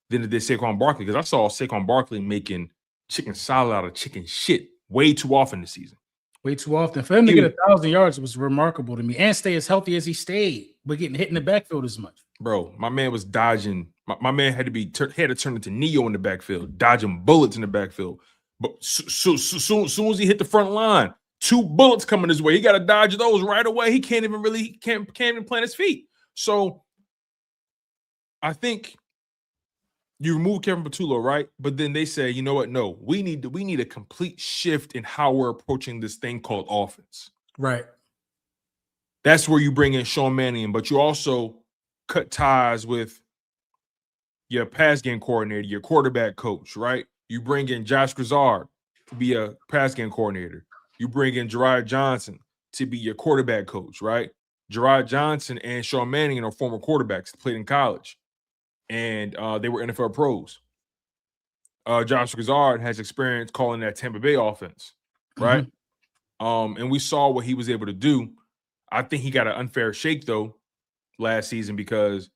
than it did Saquon Barkley, because I saw Saquon Barkley making chicken salad out of chicken shit way too often this season. Way too often. For him to get 1,000 yards was remarkable to me, and stay as healthy as he stayed, but getting hit in the backfield as much. Bro, my man was dodging. My man had to turn into Neo in the backfield, dodging bullets in the backfield. But soon as he hit the front line, 2 bullets coming his way. He got to dodge those right away. He can't even plant his feet. So I think you remove Kevin Patullo, right? But then they say, you know what? No, we need a complete shift in how we're approaching this thing called offense. Right. That's where you bring in Sean Mannion, but you also cut ties with your pass game coordinator, your quarterback coach, right? You bring in Josh Grizzard to be a pass game coordinator. You bring in Gerard Johnson to be your quarterback coach, right? Gerard Johnson and Sean Mannion are former quarterbacks that played in college. And they were NFL pros. Josh Gazard has experience calling that Tampa Bay offense, right? And we saw what he was able to do. I think he got an unfair shake though last season because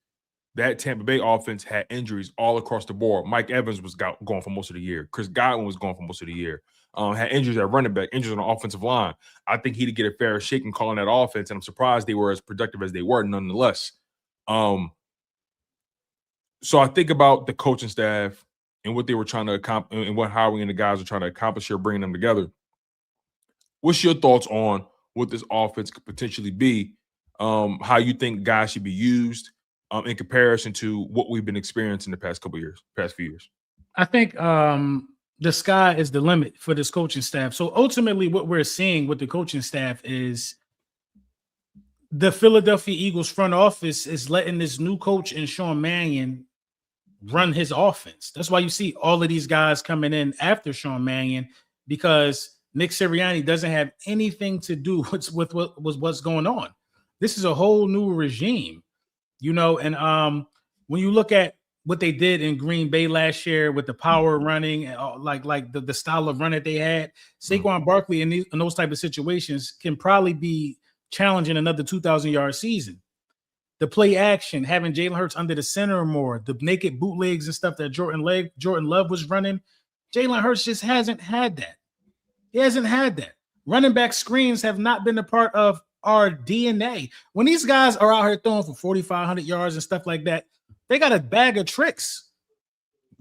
that Tampa Bay offense had injuries all across the board. Mike Evans was gone for most of the year. Chris Godwin was gone for most of the year. Had injuries at running back, injuries on the offensive line. I think he'd get a fair shake in calling that offense, and I'm surprised they were as productive as they were nonetheless. So I think about the coaching staff and what they were trying to accomplish and what Howie and the guys are trying to accomplish here, bringing them together. What's your thoughts on what this offense could potentially be? How you think guys should be used in comparison to what we've been experiencing the past few years? I think the sky is the limit for this coaching staff. So ultimately what we're seeing with the coaching staff is the Philadelphia Eagles front office is letting this new coach and Sean Mannion run his offense. That's why you see all of these guys coming in after Sean Mannion, because Nick Sirianni doesn't have anything to do with what's going on. This is a whole new regime, and when you look at what they did in Green Bay last year with the power running, like the style of run that they had, Saquon Barkley in those type of situations can probably be challenging another 2,000-yard season. The play action, having Jalen Hurts under the center more, the naked bootlegs and stuff that Jordan Love was running, Jalen Hurts just hasn't had that. He hasn't had that. Running back screens have not been a part of our DNA. When these guys are out here throwing for 4,500 yards and stuff like that, they got a bag of tricks.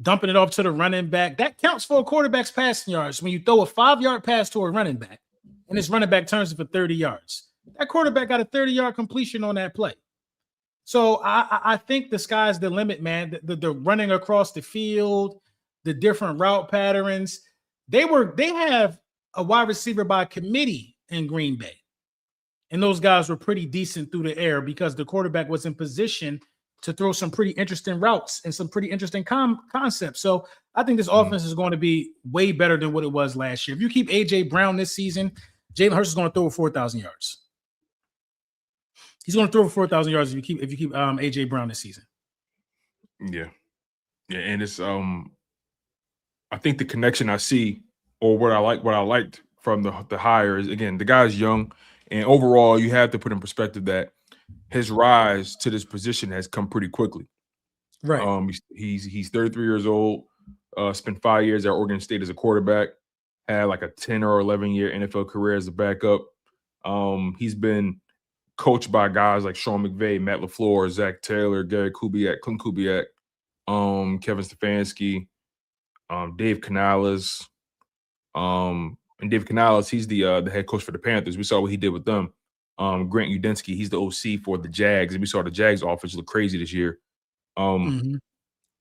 Dumping it off to the running back. That counts for a quarterback's passing yards. When you throw a 5-yard pass to a running back and this running back turns it for 30 yards, that quarterback got a 30-yard completion on that play. So I think the sky's the limit, man. The running across the field, the different route patterns. They have a wide receiver by committee in Green Bay. And those guys were pretty decent through the air because the quarterback was in position to throw some pretty interesting routes and some pretty interesting concepts. So I think this offense is going to be way better than what it was last year. If you keep A.J. Brown this season, Jalen Hurts is going to throw 4,000 yards. He's going to throw 4,000 yards if you keep A.J. Brown this season. Yeah, and it's I think the connection I see, or what I liked from the hire is, again, the guy's young, and overall you have to put in perspective that his rise to this position has come pretty quickly. Right. He's 33 years old. Spent 5 years at Oregon State as a quarterback. Had like a 10 or 11-year NFL career as a backup. He's been coached by guys like Sean McVay, Matt LaFleur, Zach Taylor, Gary Kubiak, Clint Kubiak, Kevin Stefanski, Dave Canales. And Dave Canales, he's the head coach for the Panthers. We saw what he did with them. Grant Udinski, he's the OC for the Jags, and we saw the Jags offense look crazy this year.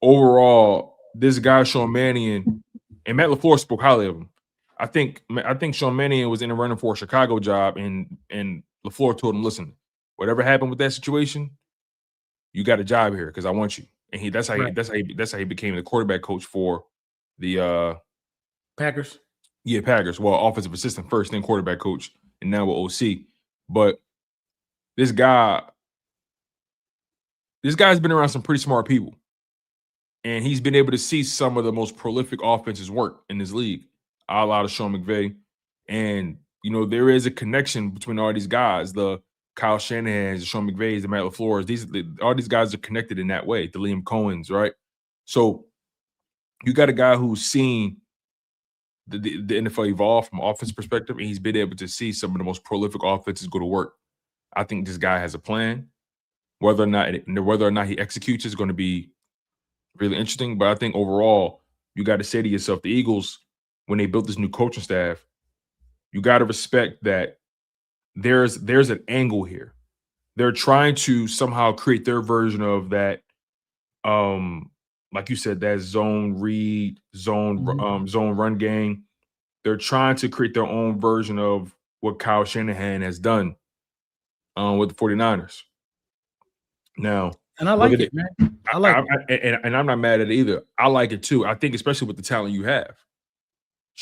Overall, this guy Sean Mannion and Matt LaFleur spoke highly of him. I think Sean Mannion was in the running for a Chicago job, and LaFleur told him, "Listen, whatever happened with that situation, you got a job here because I want you." And that's how he became the quarterback coach for the Packers. Yeah, Packers. Well, offensive assistant first, then quarterback coach, and now with OC. But this guy's been around some pretty smart people, and he's been able to see some of the most prolific offenses work in this league, a la Sean McVay. And there is a connection between all these guys, the Kyle Shanahans, the Sean McVays, the Matt LaFleurs. All these guys are connected in that way, the Liam Cohens, right? So you got a guy who's seen the NFL evolve from an offense perspective, and he's been able to see some of the most prolific offenses go to work. I think this guy has a plan. Whether or not he executes is going to be really interesting. But I think overall, you got to say to yourself, the Eagles, when they built this new coaching staff, you got to respect that there's an angle here. They're trying to somehow create their version of that, like you said, that zone read, zone run game. They're trying to create their own version of what Kyle Shanahan has done with the 49ers. Now, and I like it, man. I like it. And I'm not mad at it either. I like it too. I think, especially with the talent you have.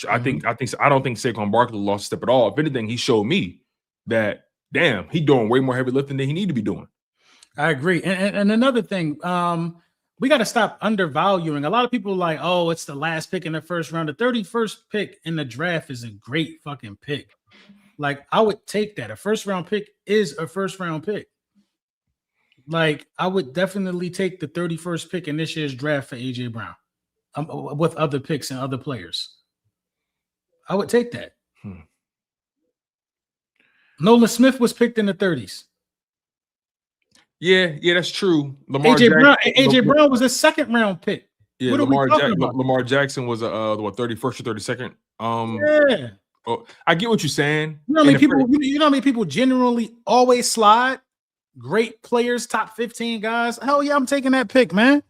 I don't think Saquon Barkley lost a step at all. If anything, he showed me that, damn, he's doing way more heavy lifting than he need to be doing. I agree. And another thing, we got to stop undervaluing. A lot of people are like, oh, it's the last pick in the first round. The 31st pick in the draft is a great fucking pick. Like, I would take that. A first round pick is a first round pick. Like, I would definitely take the 31st pick in this year's draft for AJ Brown with other picks and other players. I would take that. Nolan Smith was picked in the 30s. Yeah, that's true. AJ Brown was a second round pick. Yeah, what Lamar Jackson was a 31st or 32nd. Yeah. Oh, I get what you're saying. You know how many people generally always slide? Great players, top 15 guys. Hell yeah, I'm taking that pick, man.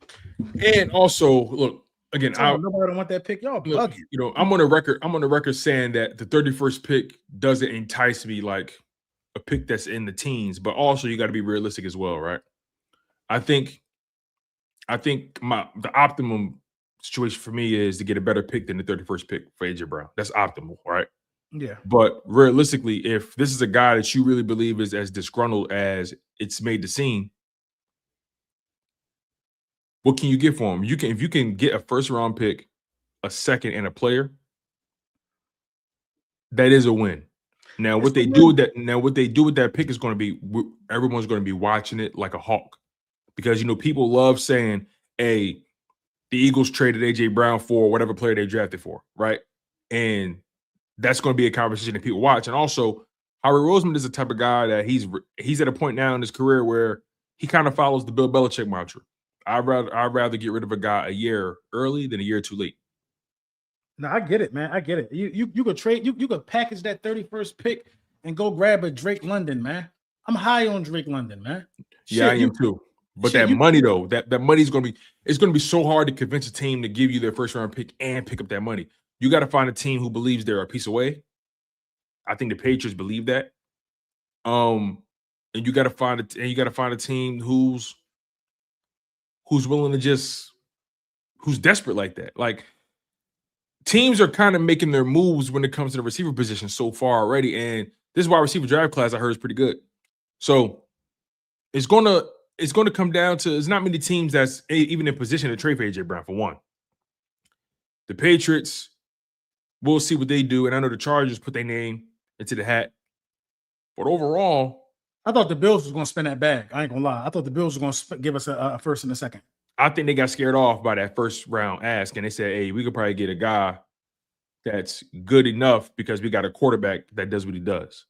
And also, look, again, nobody don't want that pick. Y'all bugging. You know, I'm on the record saying that the 31st pick doesn't entice me like a pick that's in the teens, but also you got to be realistic as well, right? I think the optimum situation for me is to get a better pick than the 31st pick for AJ Brown. That's optimal, right? Yeah. But realistically, if this is a guy that you really believe is as disgruntled as it's made to seem, what can you get for him? If you can get a first round pick, a second, and a player, that is a win. Now, what they do with that pick is going to be, everyone's going to be watching it like a hawk, because you know people love saying, "Hey, the Eagles traded AJ Brown for whatever player they drafted for," right? And that's going to be a conversation that people watch. And also, Howie Roseman is the type of guy that he's at a point now in his career where he kind of follows the Bill Belichick mantra. I'd rather get rid of a guy a year early than a year too late. No, I get it, man. I get it. You could trade, you could package that 31st pick and go grab a Drake London, man. I'm high on Drake London, man. Yeah, I am too. But that money though, that money's gonna be so hard to convince a team to give you their first round pick and pick up that money. You got to find a team who believes they're a piece away. I think the Patriots believe that. And you got to find a team who's willing to who's desperate like that. Like, teams are kind of making their moves when it comes to the receiver position so far already, and this wide receiver draft class I heard is pretty good. So it's gonna come down to, there's not many teams that's even in position to trade for AJ Brown for one. The Patriots, we'll see what they do, and I know the Chargers put their name into the hat. But overall, I thought the Bills was going to spend that bag. I ain't going to lie. I thought the Bills were going to give us a first and a second. I think they got scared off by that first round ask, and they said, hey, we could probably get a guy that's good enough because we got a quarterback that does what he does.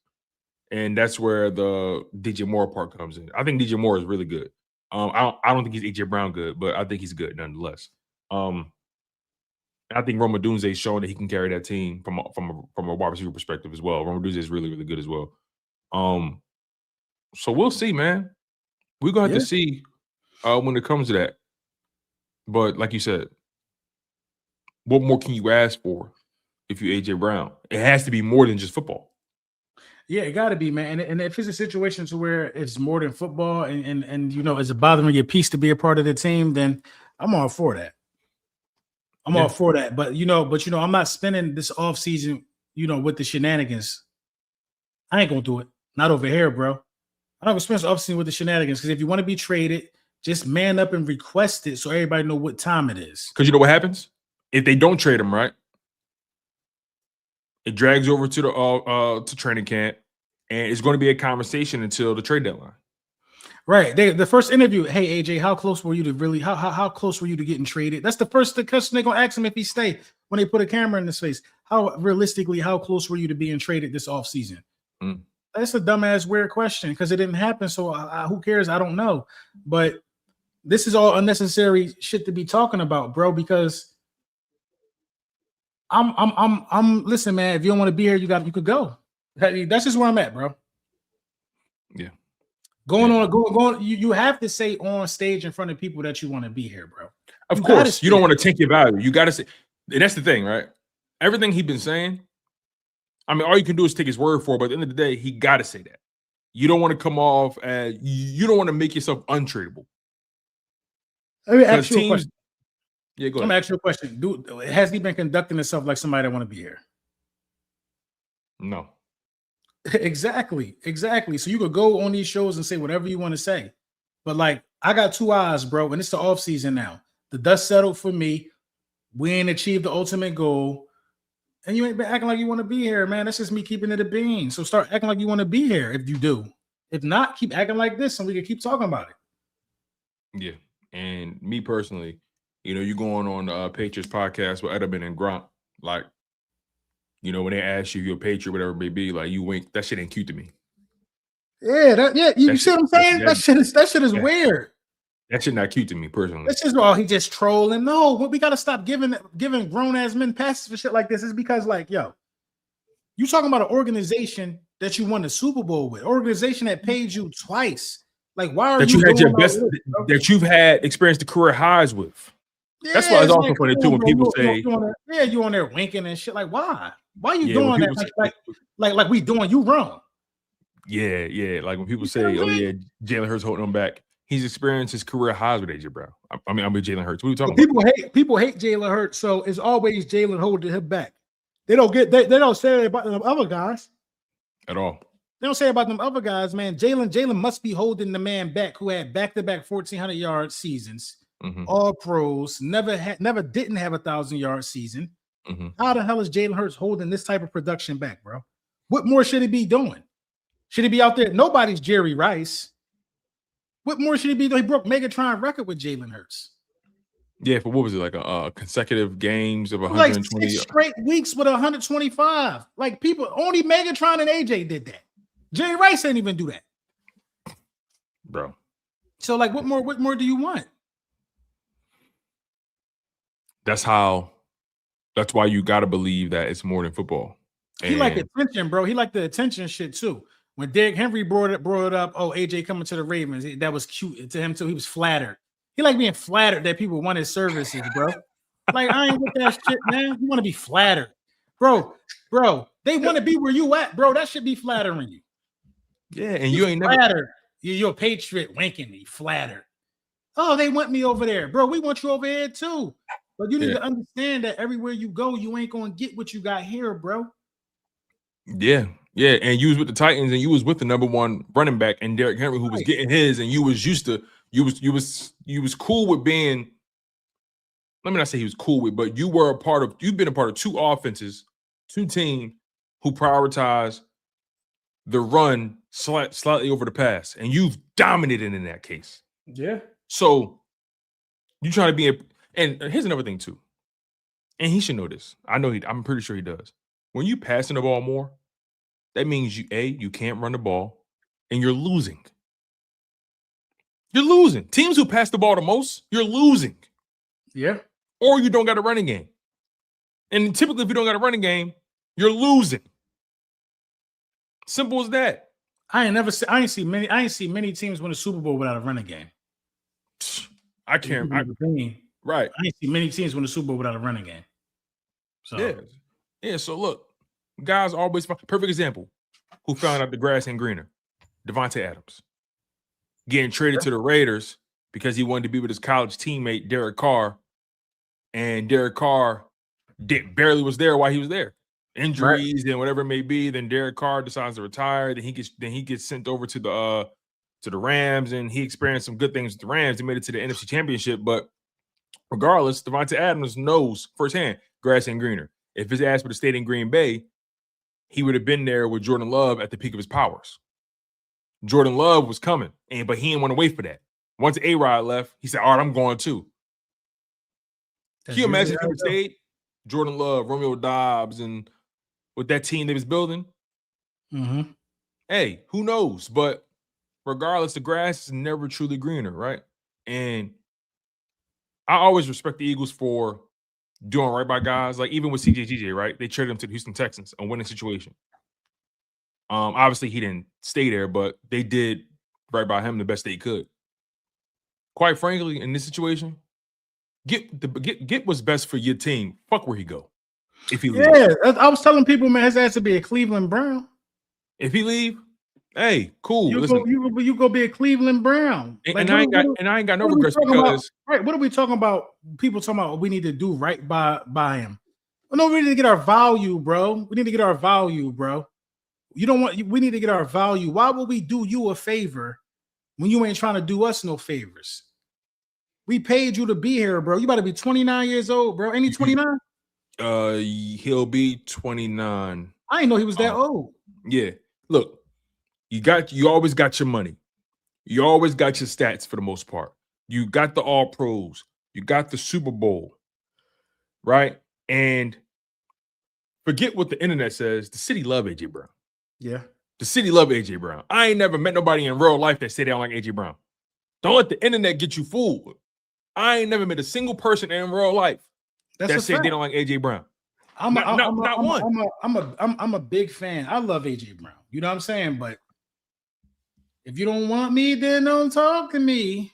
And that's where the DJ Moore part comes in. I think DJ Moore is really good. I don't think he's AJ Brown good, but I think he's good nonetheless. I think Rome Odunze is showing that he can carry that team from a wide receiver perspective as well. Rome Odunze is really, really good as well. So we'll see, man. We're gonna have to see when it comes to that. But like you said, what more can you ask for if you're AJ Brown? It has to be more than just football. Yeah, it got to be, man. And if it's a situation to where it's more than football, and you know, it's a bothering your piece to be a part of the team, then I'm all for that. I'm all for that. But you know, I'm not spending this offseason, you know, with the shenanigans. I ain't gonna do it. Not over here, bro. I'm not gonna spend this offseason with the shenanigans, because if you want to be traded, just man up and request it so everybody know what time it is. Because you know what happens? If they don't trade him, right? It drags over to the to training camp, and it's going to be a conversation until the trade deadline. Right. The first interview, hey AJ, how close were you to really how close were you to getting traded? That's the first question they're gonna ask him if he stay when they put a camera in his face. How close were you to being traded this offseason? That's a dumbass weird question because it didn't happen. So who cares? I don't know. But this is all unnecessary shit to be talking about, bro, because I'm listen, man, if you don't want to be here, you could go. That's just where I'm at, bro. Yeah. Going on, you have to say on stage in front of people that you want to be here, bro. Of course, you don't want to tank your value. You got to say, and that's the thing, right? Everything he's been saying, I mean, all you can do is take his word for it, but at the end of the day, he got to say that. You don't want to come off as, you don't want to make yourself untradeable. Let me ask you a question. Yeah, go ahead. Let me ask you a question. Has he been conducting himself like somebody that want to be here? No. Exactly. So you could go on these shows and say whatever you want to say, but like I got 2 eyes, bro, and it's the offseason now. The dust settled for me. We ain't achieved the ultimate goal. And you ain't been acting like you want to be here, man. That's just me keeping it a bean. So start acting like you want to be here if you do. If not, keep acting like this and we can keep talking about it. Yeah. And me personally, you going on the Patriots podcast with Edelman and Grunt, like, when they ask you if you're a Patriot, whatever it may be, like you wink, that shit ain't cute to me. Yeah, you see what I'm saying? That shit is weird. That shit not cute to me personally. This is he just trolling. No, we gotta stop giving grown ass men passes for shit like this. It's because, like, yo, you talking about an organization that you won the Super Bowl with, organization that paid you twice. Like, why are that you had your best that you've had experienced the career highs with? Yeah, that's why it's also funny too when people say, you on there winking and shit. Like, why? Why are you doing that? Like we doing you wrong. Yeah. Like when people say, "Oh yeah, Jalen Hurts holding him back," he's experienced his career highs with AJ Brown. I'm with Jalen Hurts. What are you talking about? People hate Jalen Hurts, so it's always Jalen holding him back. They don't say about them other guys at all. They don't say about them other guys, man. Jalen must be holding the man back who had back-to-back 1,400-yard seasons, all pros, never didn't have 1,000-yard season. How the hell is Jalen Hurts holding this type of production back, bro? What more should he be doing? Should he be out there? Nobody's Jerry Rice. What more should he be doing? He broke Megatron record with Jalen Hurts. Yeah, for what was it, like a consecutive games of 120? Like 6 straight weeks with 125. Like people, only Megatron and AJ did that. Jerry Rice didn't even do that, bro. So, like, what more do you want? That's why you got to believe that it's more than football. He like attention, bro. He like the attention shit too. When Derrick Henry brought it up, oh, AJ coming to the Ravens, that was cute to him too. He was flattered. He like being flattered that people want his services, bro. Like, I ain't with that shit, man. You want to be flattered, bro. They want to be where you at, bro. That should be flattering you. Yeah, and you ain't flattered. never. You're a Patriot winking me, flattered. Oh, they want me over there, bro. We want you over here too. But you need to understand that everywhere you go, you ain't gonna get what you got here, bro. Yeah. And you was with the Titans, and you was with the number 1 running back and Derrick Henry, who was getting his, and you was used to. You was cool with being. Let me not say he was cool with, but you've been a part of 2 offenses, 2 teams who prioritize the run slightly over the pass, and you've dominated in that case. Yeah. So you trying to be and here's another thing too, and he should know this. I'm pretty sure he does. When you passing the ball more, that means you can't run the ball, and you're losing. You're losing. Teams who pass the ball the most, you're losing. Yeah. Or you don't got a running game. And typically, if you don't got a running game, you're losing. Simple as that. I ain't see many teams win a Super Bowl without a running game. I can't. Right. I ain't see many teams win a Super Bowl without a running game. So yeah. So look, guys always perfect example. Who found out the grass ain't greener? Devonta Adams getting traded to the Raiders because he wanted to be with his college teammate Derek Carr, and Derek Carr barely was there while he was there. Injuries and whatever it may be. Then Derek Carr decides to retire. Then he gets sent over to the Rams, and he experienced some good things with the Rams. They made it to the NFC Championship, but regardless, Devonta Adams knows firsthand grass ain't greener. If his ass would have stayed in Green Bay, he would have been there with Jordan Love at the peak of his powers. Jordan Love was coming, but he didn't want to wait for that. Once A-Rod left, he said, all right, I'm going too. Can you imagine if he would have stayed? Jordan Love, Romeo Dobbs, and with that team they was building? Mm-hmm. Hey, who knows? But regardless, the grass is never truly greener, right? And I always respect the Eagles for doing right by guys. Like even with CJ, right? They traded him to the Houston Texans, a winning situation. Obviously he didn't stay there, but they did right by him the best they could. Quite frankly, in this situation, get what's best for your team. Fuck where he go. If he leave. Yeah, I was telling people, man, his ass to be a Cleveland Brown. If he leave, hey, cool. You go be a Cleveland Brown. And I ain't got no regrets because right. What are we talking about? People talking about we need to do right by him. Well, no, we need to get our value, bro. We need to get our value, bro. We need to get our value. Why would we do you a favor when you ain't trying to do us no favors. We paid you to be here, bro. You about to be 29 years old, bro. Ain't he 29? He'll be 29. I didn't know he was that old. Yeah. Look, you always got your money. You always got your stats for the most part. You got the All Pros. You got the Super Bowl, right? And forget what the internet says. The city love AJ Brown. Yeah. The city love AJ Brown. I ain't never met nobody in real life that say they don't like AJ Brown. Don't let the internet get you fooled. I ain't never met a single person in real life that said they don't like AJ Brown. I'm a big fan. I love AJ Brown. You know what I'm saying? But if you don't want me, then don't talk to me.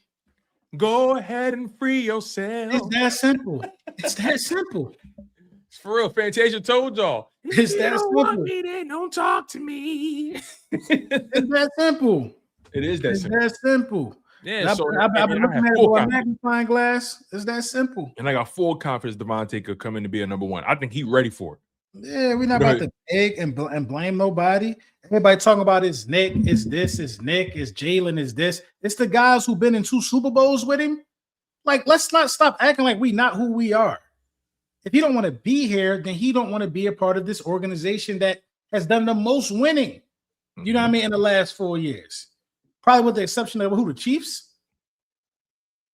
Go ahead and free yourself. It's that simple. It's that simple. It's for real. Fantasia told y'all. It's that simple. Want me, then don't talk to me. It's that simple. It is that simple. It's that simple. Yeah, I've been looking at it with a magnifying glass. It's that simple. And I got full confidence Devonta could come in to be a number one. I think he's ready for it. Yeah, we're not about to beg and blame nobody. Everybody talking about it's Nick, it's this, it's Nick, it's Jalen, it's this. It's the guys who've been in 2 Super Bowls with him. Like, let's not stop acting like we not who we are. If he don't want to be here, then he don't want to be a part of this organization that has done the most winning. You know what I mean? In the last 4 years. Probably with the exception of who, the Chiefs?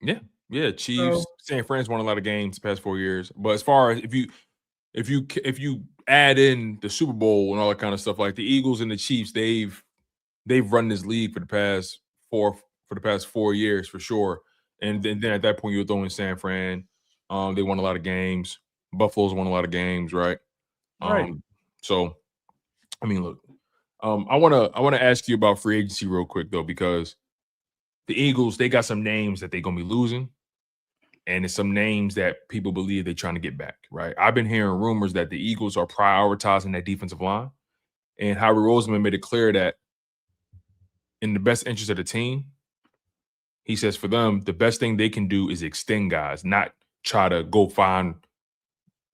Yeah. Chiefs. San Fran's won a lot of games the past 4 years. But as far as if you add in the Super Bowl and all that kind of stuff, like the Eagles and the Chiefs, they've run this league for the past 4 years for sure. And then at that point, you're throwing San Fran. They won a lot of games. Buffalo's won a lot of games, right? Right. So, I mean, look, I wanna ask you about free agency real quick though, because the Eagles, they got some names that they're gonna be losing, and it's some names that people believe they're trying to get back, right? I've been hearing rumors that the Eagles are prioritizing that defensive line, and Howie Roseman made it clear that in the best interest of the team, he says for them, the best thing they can do is extend guys, not try to go find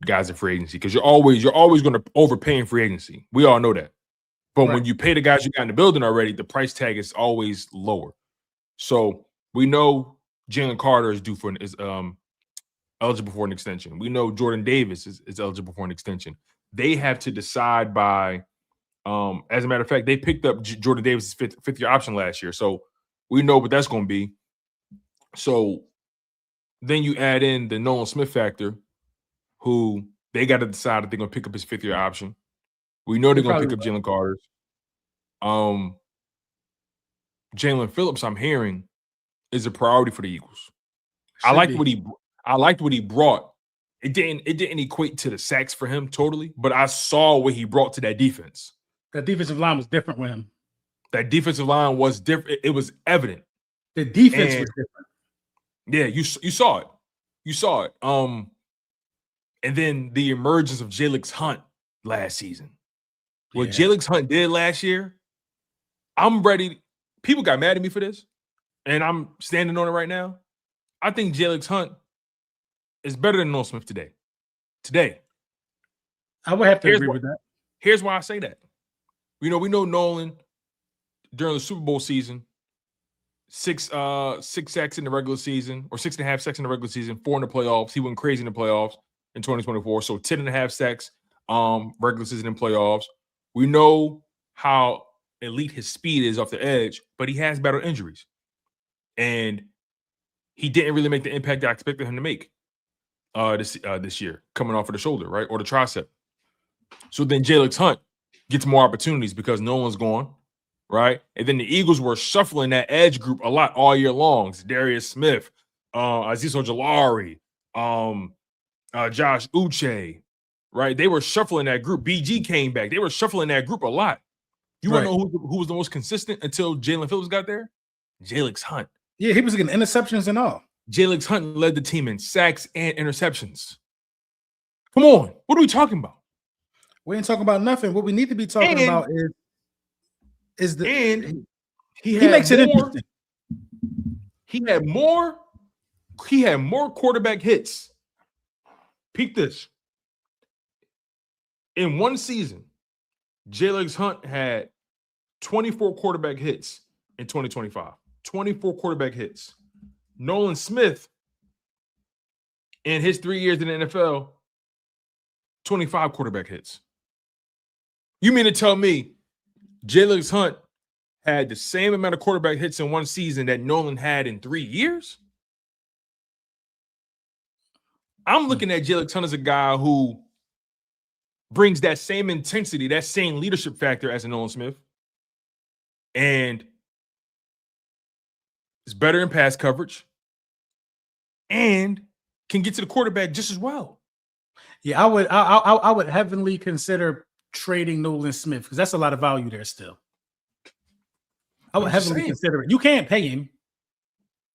guys in free agency, because you're always going to overpay in free agency. We all know that. But when you pay the guys you got in the building already, the price tag is always lower. So we know Jalen Carter is eligible for an extension. We know Jordan Davis is eligible for an extension. They have to decide by, as a matter of fact, they picked up Jordan Davis' fifth year option last year. So we know what that's going to be. So then you add in the Nolan Smith factor, who they got to decide if they're going to pick up his 5th year option. We know they're going to pick up Jalen Carter's. Jalen Phillips, I'm hearing, is a priority for the Eagles. I liked what he brought. It didn't equate to the sacks for him totally, but I saw what he brought to that defense. That defensive line was different with him. That defensive line was different. It was evident. The defense was different. Yeah, you saw it. You saw it. And then the emergence of Jalen Hunt last season. What Jalen Hunt did last year, I'm ready. People got mad at me for this, and I'm standing on it right now. I think Jalen Hunt is better than Nolan Smith today. I would have to agree with that. Here's why I say that. We know Nolan during the Super Bowl season, 6 sacks in the regular season, or 6.5 sacks in the regular season, 4 in the playoffs. He went crazy in the playoffs in 2024. So 10.5 sacks regular season and playoffs. We know how elite his speed is off the edge, but he has battled injuries. And he didn't really make the impact I expected him to make this year, coming off of the shoulder, right? Or the tricep. So then Jalen Hunt gets more opportunities because no one's gone, right? And then the Eagles were shuffling that edge group a lot all year long. Darius Smith, Azeez Ojulari, Josh Uche, right? They were shuffling that group. BG came back. They were shuffling that group a lot. You want to know who was the most consistent until Jalen Phillips got there? Jalen Hunt. Yeah, he was getting interceptions and all. Jalen Hunt led the team in sacks and interceptions. Come on. What are we talking about? We ain't talking about nothing. What we need to be talking about is the he makes it interesting. He had more quarterback hits. Peek this. In one season, Jalen Hunt had 24 quarterback hits in 2025. 24 quarterback hits. Nolan Smith, in his 3 years in the NFL, 25 quarterback hits. You mean to tell me Jalen Hunt had the same amount of quarterback hits in one season that Nolan had in 3 years? I'm looking at Jalen Hunt as a guy who brings that same intensity, that same leadership factor as a Nolan Smith, and is better in pass coverage and can get to the quarterback just as well. Yeah, I would heavily consider trading Nolan Smith because that's a lot of value there still. I would heavily consider it. You can't pay him.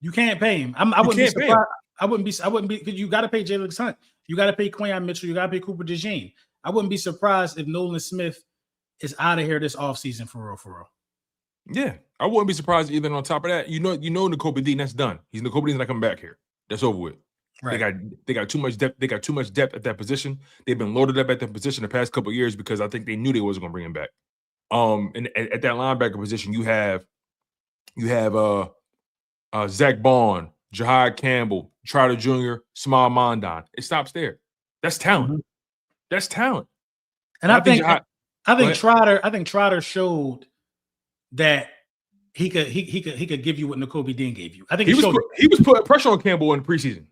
You can't pay him. I wouldn't be surprised. I wouldn't be because you got to pay Jalen Hunt. You got to pay Quinyon Mitchell. You got to pay Cooper DeJean. I wouldn't be surprised if Nolan Smith is out of here this offseason for real. Yeah, I wouldn't be surprised either. On top of that, you know, Nakobe Dean, that's done. Nakobe Dean's not coming back here. That's over with. Right. They got too much depth. They got too much depth at that position. They've been loaded up at that position the past couple of years because I think they knew they wasn't going to bring him back. And at that linebacker position, you have Zach Bond, Jahad Campbell, Trotter Jr., Symone Stanley. It stops there. That's talent. Mm-hmm. That's talent. And I think Trotter showed that he could give you what Nakobe Dean gave you. I think he was putting pressure on Campbell in the preseason.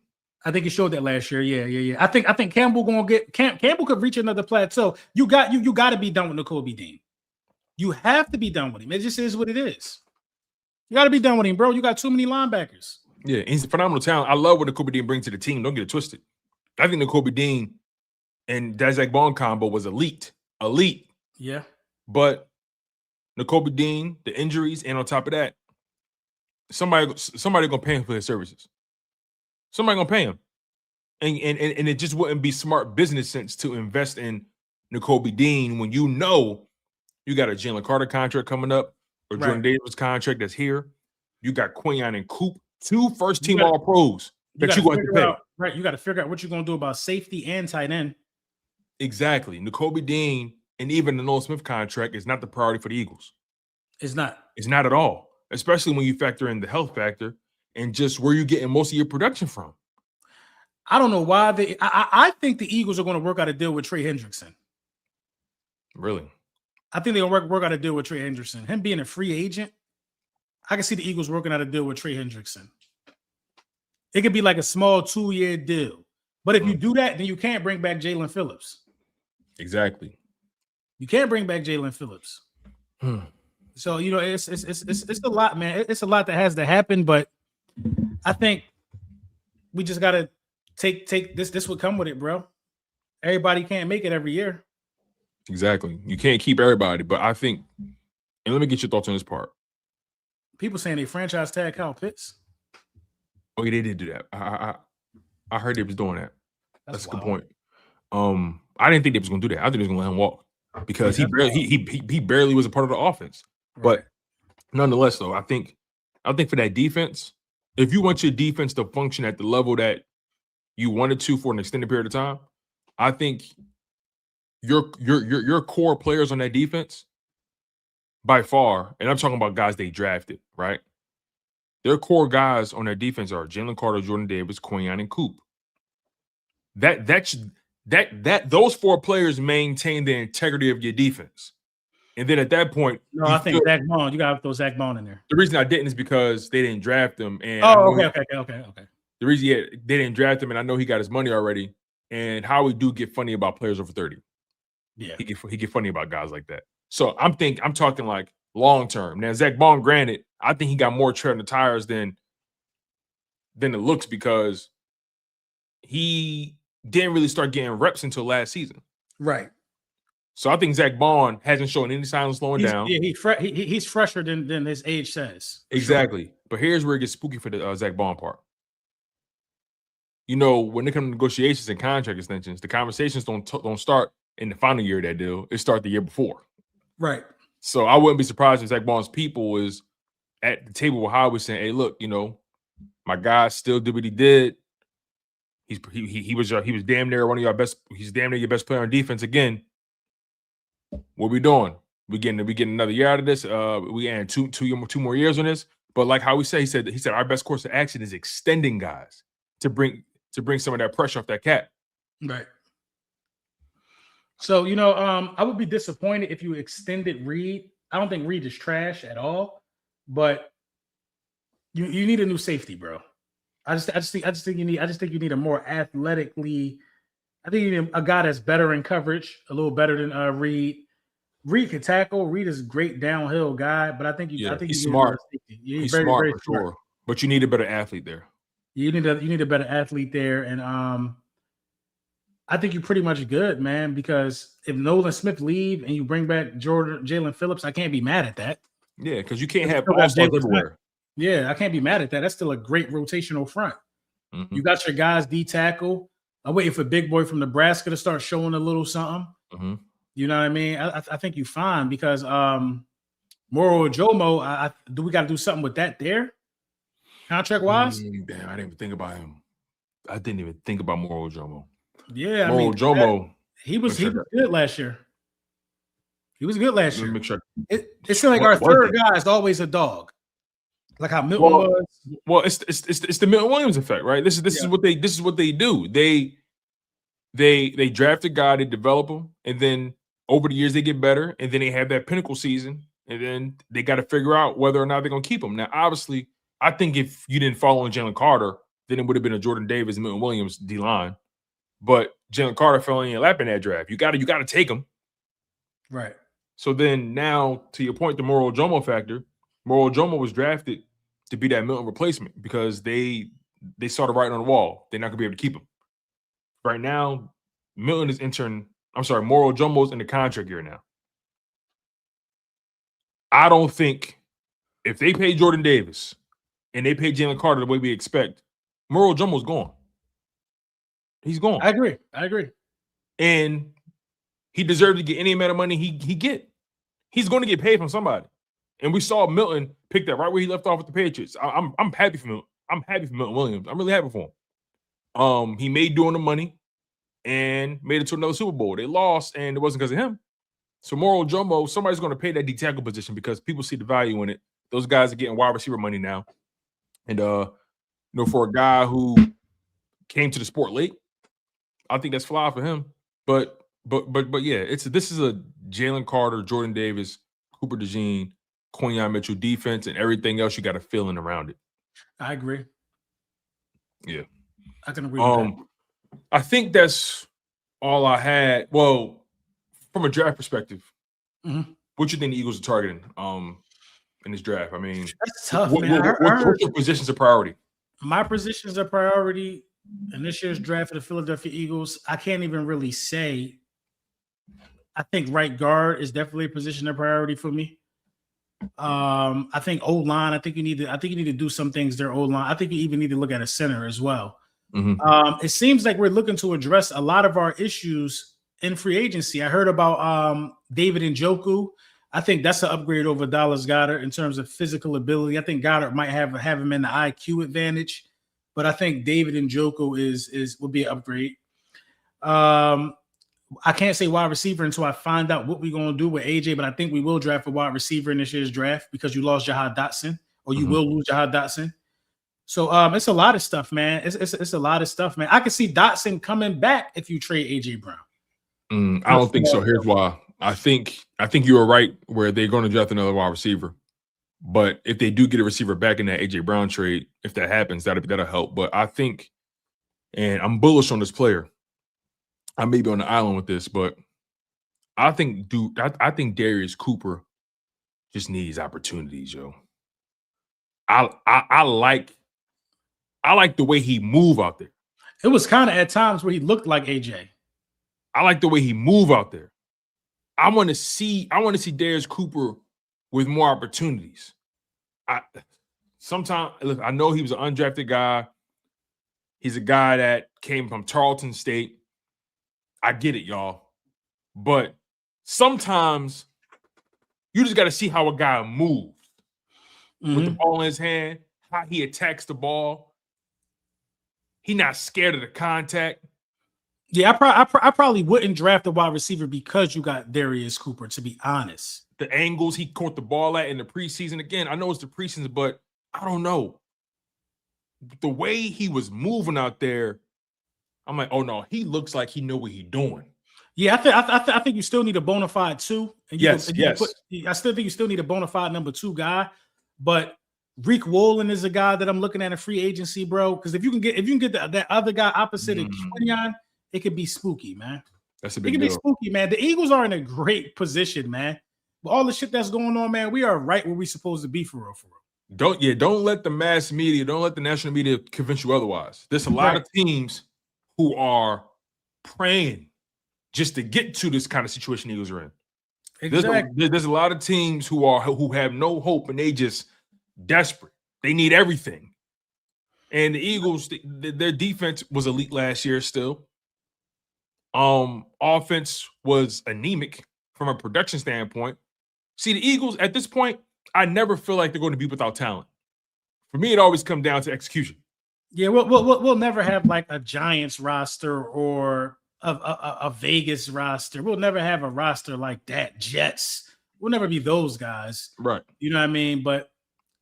I think he showed that last year. Yeah. I think Campbell Campbell could reach another plateau. You got to be done with Nakobe Dean. You have to be done with him. It just is what it is. You got to be done with him, bro. You got too many linebackers. Yeah, he's a phenomenal talent. I love what Nakobe Dean brings to the team. Don't get it twisted. I think Nakobe Dean and Zach Bond combo was elite. Yeah. But Nakobe Dean, the injuries, and on top of that, somebody gonna pay him for his services. Somebody gonna pay him. And it just wouldn't be smart business sense to invest in Nakobe Dean when you know you got a Jalen Carter contract coming up or Jordan Davis contract that's here. You got Quinyon and Coop, 2 first-team All-Pros that you're going to pay. Right, you got to figure out what you're going to do about safety and tight end. Exactly. Nakobe Dean and even the Nolan Smith contract is not the priority for the Eagles. It's not. It's not at all, especially when you factor in the health factor and just where you're getting most of your production from. I don't know why I think the Eagles are going to work out a deal with Trey Hendrickson. Really? I think they're going to work out a deal with Trey Hendrickson. Him being a free agent, I can see the Eagles working out a deal with Trey Hendrickson. It could be like a small 2-year deal. But if you do that, then you can't bring back Jalen Phillips. Exactly. You can't bring back Jalen Phillips. So, you know, it's a lot, man. It's a lot that has to happen, but I think we just got to take this would come with it, bro. Everybody can't make it every year. Exactly. You can't keep everybody, but I think, and let me get your thoughts on this part. People saying they franchise tag Kyle Pitts. Oh, yeah, they did do that. I heard they was doing that. That's a good point. I didn't think they was going to do that. I think they was going to let him walk because he barely was a part of the offense. Right. But nonetheless, though, I think for that defense, if you want your defense to function at the level that you wanted to for an extended period of time, I think your core players on that defense, by far, and I'm talking about guys they drafted, right? Their core guys on their defense are Jalen Carter, Jordan Davis, Quinyon, and Coop. Those 4 players maintain the integrity of your defense. And then at that point, I think Zach Bond. You got to throw Zach Bond in there. The reason I didn't is because they didn't draft him. And okay. The reason they didn't draft him, and I know he got his money already. And Howie do get funny about players over 30. Yeah, he get funny about guys like that. So I'm talking like long term. Now Zach Bond, granted, I think he got more tread on the tires than it looks because he didn't really start getting reps until last season. Right. So I think Zach Bond hasn't shown any signs of slowing down. Yeah, he's fresher than his age says. Exactly. Sure. But here's where it gets spooky for the Zach Bond part. You know, when it comes to negotiations and contract extensions, the conversations don't start in the final year of that deal. It starts the year before. Right. So I wouldn't be surprised if Zach Bond's people was at the table with Howard saying, "Hey, look, you know, my guy still did what he did. He was damn near one of your best. He's damn near your best player on defense again. What we doing? We getting another year out of this. We adding two more years on this. But like how he said our best course of action is extending guys to bring some of that pressure off that cat. Right. So, I would be disappointed if you extended Reed. I don't think Reed is trash at all, but you need a new safety, bro. I just think you need a more athletically. I think you need a guy that's better in coverage, a little better than Reed. Reed can tackle. Reed is a great downhill guy, but I think he's smart. He's very, smart very for smart. Sure. But you need a better athlete there. You need a better athlete there, and I think you're pretty much good, man. Because if Nolan Smith leave and you bring back Jalen Phillips, I can't be mad at that. Yeah, because you can't have all-stars everywhere. Yeah, I can't be mad at that. That's still a great rotational front. Mm-hmm. You got your guys D tackle. I'm waiting for Big Boy from Nebraska to start showing a little something. Mm-hmm. You know what I mean? I think you're fine because Moro Ojomo, do we got to do something with that there? Contract wise? Damn, I didn't even think about him. I didn't even think about Moro Ojomo. Yeah, Moro Ojomo. He was good last year. He was good last year. Make sure. It seems like our third guy is always a dog. Like how Milton was. Well, it's the Milton Williams effect, right? This is what they do. They draft a guy, they develop him, and then over the years they get better, and then they have that pinnacle season, and then they got to figure out whether or not they're gonna keep him. Now, obviously, I think if you didn't follow on Jalen Carter, then it would have been a Jordan Davis, Milton Williams D line. But Jalen Carter fell in your lap in that draft. You got to take him, right? So then now, to your point, the Moro Ojomo factor. Moro Ojomo was drafted to be that Milton replacement because they saw the writing on the wall. They're not gonna be able to keep him. Right now, Milton is Moro Ojomo's in the contract year now. I don't think if they pay Jordan Davis and they pay Jalen Carter the way we expect, Moro Ojomo's gone. He's gone. I agree. And he deserves to get any amount of money he get. He's going to get paid from somebody. And we saw Milton pick that right where he left off with the Patriots. I'm happy for Milton. I'm happy for Milton Williams. I'm really happy for him. He made doing the money and made it to another Super Bowl. They lost, and it wasn't because of him. So Moro Ojomo, somebody's going to pay that D tackle position because people see the value in it. Those guys are getting wide receiver money now. And for a guy who came to the sport late, I think that's fly for him. But yeah, this is a Jalen Carter, Jordan Davis, Cooper DeJean, Quinyon Mitchell defense, and everything else you got to fill in around it. I agree. Yeah, I can agree with that. I think that's all I had. Well, from a draft perspective, what you think the Eagles are targeting in this draft? I mean, that's tough, man. What's your positions of priority? My positions of priority in this year's draft for the Philadelphia Eagles, I can't even really say. I think right guard is definitely a position of priority for me. I think O-line. I think you need to do some things there. O-line. I think you even need to look at a center as well. Mm-hmm. It seems like we're looking to address a lot of our issues in free agency. I heard about David Njoku. I think that's an upgrade over Dallas Goedert in terms of physical ability. I think Goddard might have him in the IQ advantage, but I think David Njoku would be an upgrade. I can't say wide receiver until I find out what we're going to do with AJ, but I think we will draft a wide receiver in this year's draft because you lost Jahan Dotson, or you will lose Jahan Dotson. So it's a lot of stuff, man. It's a lot of stuff, man. I can see Dotson coming back if you trade AJ Brown. I don't think so. Here's why. I think you were right where they're going to draft another wide receiver. But if they do get a receiver back in that AJ Brown trade, if that happens, that'll help. But I think, and I'm bullish on this player. I may be on the island with this, but I think Darius Cooper just needs opportunities, yo. I like the way he move out there. It was kind of at times where he looked like AJ. I like the way he move out there. I want to see Darius Cooper with more opportunities. Sometimes I know he was an undrafted guy. He's a guy that came from Tarleton State. I get it, y'all. But sometimes you just got to see how a guy moves with the ball in his hand, how he attacks the ball. He not scared of the contact. Yeah, I probably wouldn't draft a wide receiver because you got Darius Cooper, to be honest. The angles he caught the ball at in the preseason. Again, I know it's the preseason, but I don't know. The way he was moving out there, I'm like, oh no, he looks like he know what he's doing. Yeah, I think you still need a bona fide two. And yes. I still think you still need a bona fide number 2 guy. But Reek Woolen is a guy that I'm looking at in free agency, bro. Because if you can get that other guy opposite of Quinion, it could be spooky, man. That's a big deal. It could be spooky, man. The Eagles are in a great position, man. With all the shit that's going on, man, we are right where we're supposed to be for real, for real. Don't let the mass media, don't let the national media convince you otherwise. There's a lot of teams who are praying just to get to this kind of situation the Eagles are in. Exactly. There's a lot of teams who have no hope and they just desperate. They need everything. And the Eagles, their defense was elite last year still. Offense was anemic from a production standpoint. See, the Eagles at this point, I never feel like they're going to be without talent. For me, it always comes down to execution. Yeah, we'll never have like a Giants roster or a Vegas roster. We'll never have a roster like that. Jets. We'll never be those guys. Right. You know what I mean? But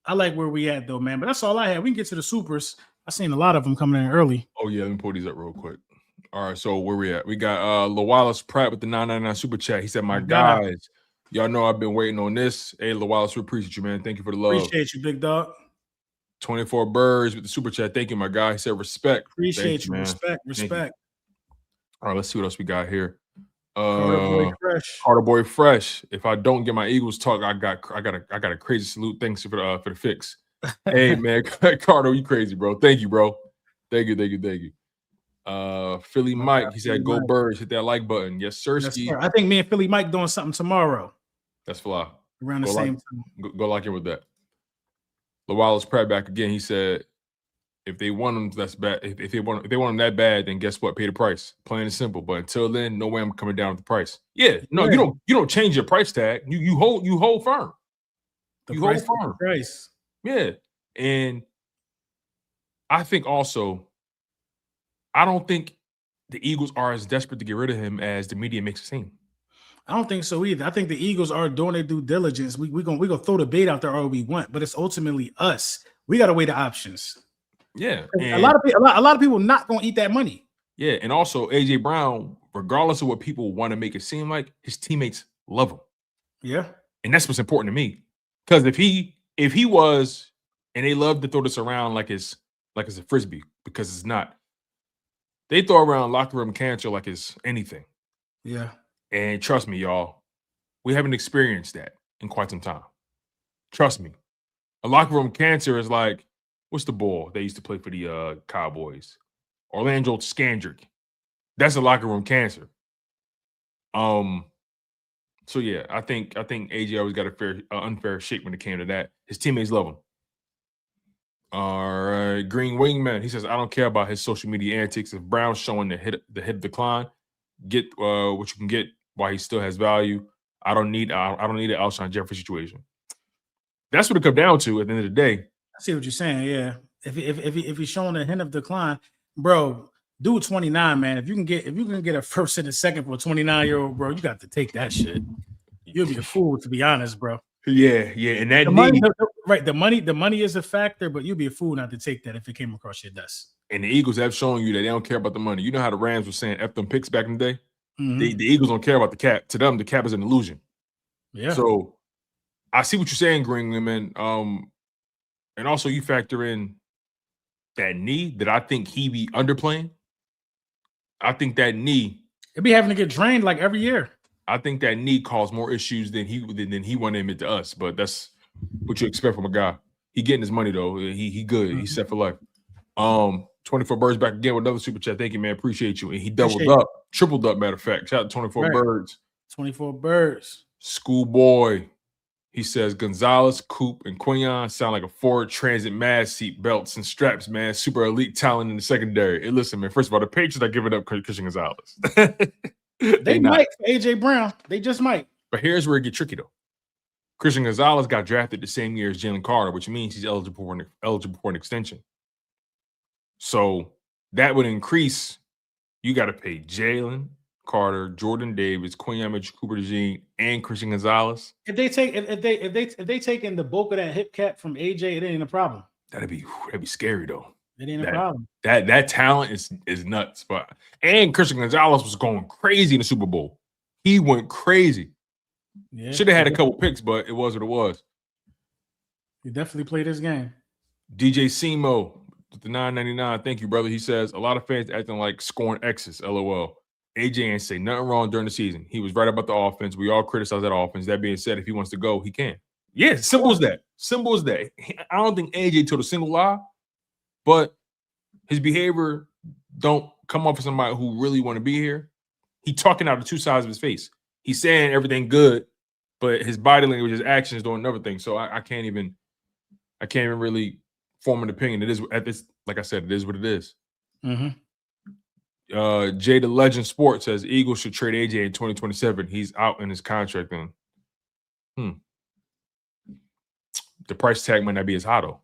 I like where we at though, man. But that's all I had. We can get to the supers. I seen a lot of them coming in early. Oh yeah, let me pull these up real quick. All right, so where we at? We got Lawallis Pratt with the 999 super chat. He said, "My guys, y'all know I've been waiting on this. Hey, Lawallis, we appreciate you, man. Thank you for the love. Appreciate you, big dog. 24 Birds with the super chat. Thank you, my guy. He said, respect. Appreciate you, man. Respect. All right, let's see what else we got here. Carter Boy Fresh. If I don't get my Eagles talk, I got a crazy salute. Thanks for the fix. Hey man, Carter, you crazy, bro. Thank you, bro. Thank you. Philly Mike, he said, "Go Birds, hit that like button." Yes, sir. I think me and Philly Mike doing something tomorrow. That's fly. Around the same time. Go lock in with that. Lawallis Pratt back again. He said, "If they want them, that's bad. If they want them that bad, then guess what? Pay the price. Plain and simple. But until then, no way I'm coming down with the price. Yeah, no, you don't change your price tag. You hold firm. Hold firm. Price. Yeah, and I think also, I don't think the Eagles are as desperate to get rid of him as the media makes it seem. I don't think so either. I think the Eagles are doing their due diligence. We're gonna throw the bait out there all we want, but it's ultimately us. We got to weigh the options. Yeah, a lot of people not gonna eat that money. Yeah, and also AJ Brown, regardless of what people want to make it seem like, his teammates love him. Yeah, and that's what's important to me. Because if he was, and they love to throw this around like it's a frisbee, because it's not. They throw around locker room cancer like it's anything. Yeah. And trust me, y'all, we haven't experienced that in quite some time. Trust me. A locker room cancer is like, what's the ball they used to play for the Cowboys? Orlando Scandrick. That's a locker room cancer. So yeah, I think AJ always got a unfair shake when it came to that. His teammates love him. All right, Green Wingman. He says, "I don't care about his social media antics. If Brown's showing the hit decline, get what you can get while he still has value. I don't need an Alshon Jeffrey situation." That's what it comes down to at the end of the day. I see what you're saying. Yeah, if he's showing a hint of decline, bro, dude, 29, man. If you can get a first and a second for a 29-year-old, bro, you got to take that shit. You'll be a fool, to be honest, bro. Yeah, and that the money is a factor, but you'd be a fool not to take that if it came across your desk. And the Eagles have shown you that they don't care about the money. You know how the Rams were saying F them picks back in the day? Mm-hmm. The Eagles don't care about the cap. To them, the cap is an illusion. Yeah. So I see what you're saying, Greenwood. And also you factor in that knee that I think he be underplaying. I think that knee it'd be having to get drained like every year. I think that knee caused more issues than he wanted to admit to us. But that's what you expect from a guy. He getting his money though. He good. Mm-hmm. He's set for life. 24 Birds back again with another super chat. Thank you, man. Appreciate you. And he doubled up, tripled up. Matter of fact, shout out to 24 Birds. 24 Birds. Schoolboy. He says Gonzalez, Coop, and Quinion sound like a Ford Transit Mad seat belts and straps, man. Super elite talent in the secondary. Hey, listen, man. First of all, the Patriots are giving up Christian Gonzalez. They might for AJ Brown. They just might. But here's where it gets tricky, though. Christian Gonzalez got drafted the same year as Jalen Carter, which means he's eligible for an extension. So that would increase. You got to pay Jalen, Carter, Jordan Davis, Quinyon Cooper DeJean, and Christian Gonzalez. If they taking the bulk of that hip cap from AJ, it ain't a problem. That'd be scary though. It ain't a problem. That talent is nuts. And Christian Gonzalez was going crazy in the Super Bowl. He went crazy. Yeah, should have had a couple picks, but it was what it was. He definitely played his game. DJ Simo with the $9.99. Thank you, brother. He says a lot of fans acting like scoring X's. LOL. AJ ain't say nothing wrong during the season. He was right about the offense. We all criticize that offense. That being said, if he wants to go, he can. Yeah, simple as that. Simple as that. I don't think AJ told a single lie, but his behavior don't come off as somebody who really want to be here. He talking out of two sides of his face. He's saying everything good, but his body language, his actions doing another thing. So I can't even really form an opinion. It is at this, like I said, it is what it is. Mm-hmm. Jay the Legend Sports says Eagles should trade AJ in 2027. He's out in his contract then. The price tag might not be as high though.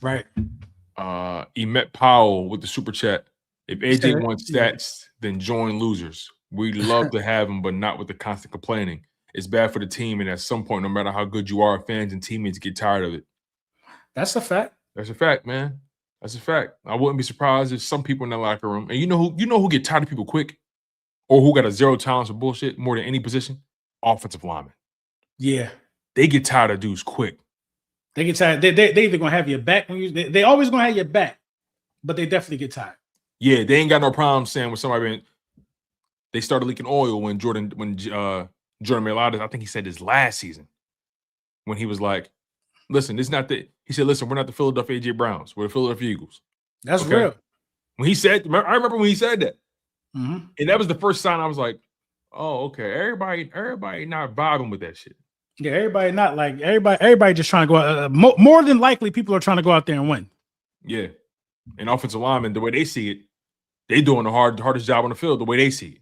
Right. Emet Powell with the super chat. If AJ wants stats, then join losers. We'd love to have him, but not with the constant complaining. It's bad for the team, and at some point, no matter how good you are, fans and teammates get tired of it. That's a fact. That's a fact, man. That's a fact. I wouldn't be surprised if some people in the locker room, and you know who get tired of people quick, or who got a zero tolerance for bullshit more than any position? Offensive linemen. Yeah, they get tired of dudes quick. They get tired. They either gonna have your back when they always gonna have your back, but they definitely get tired. Yeah, they ain't got no problem saying when somebody they started leaking oil when Jordan made a lot of. I think he said this last season when he was like, "Listen, this is not the." He said, "Listen, we're not the Philadelphia AJ Browns. We're the Philadelphia Eagles." That's real. When he said, I remember when he said that, and that was the first sign I was like, "Oh, okay." Everybody not vibing with that shit. Yeah, everybody just trying to go out. More than likely, people are trying to go out there and win. Yeah, and offensive linemen, the way they see it, they doing the hardest job on the field. The way they see it.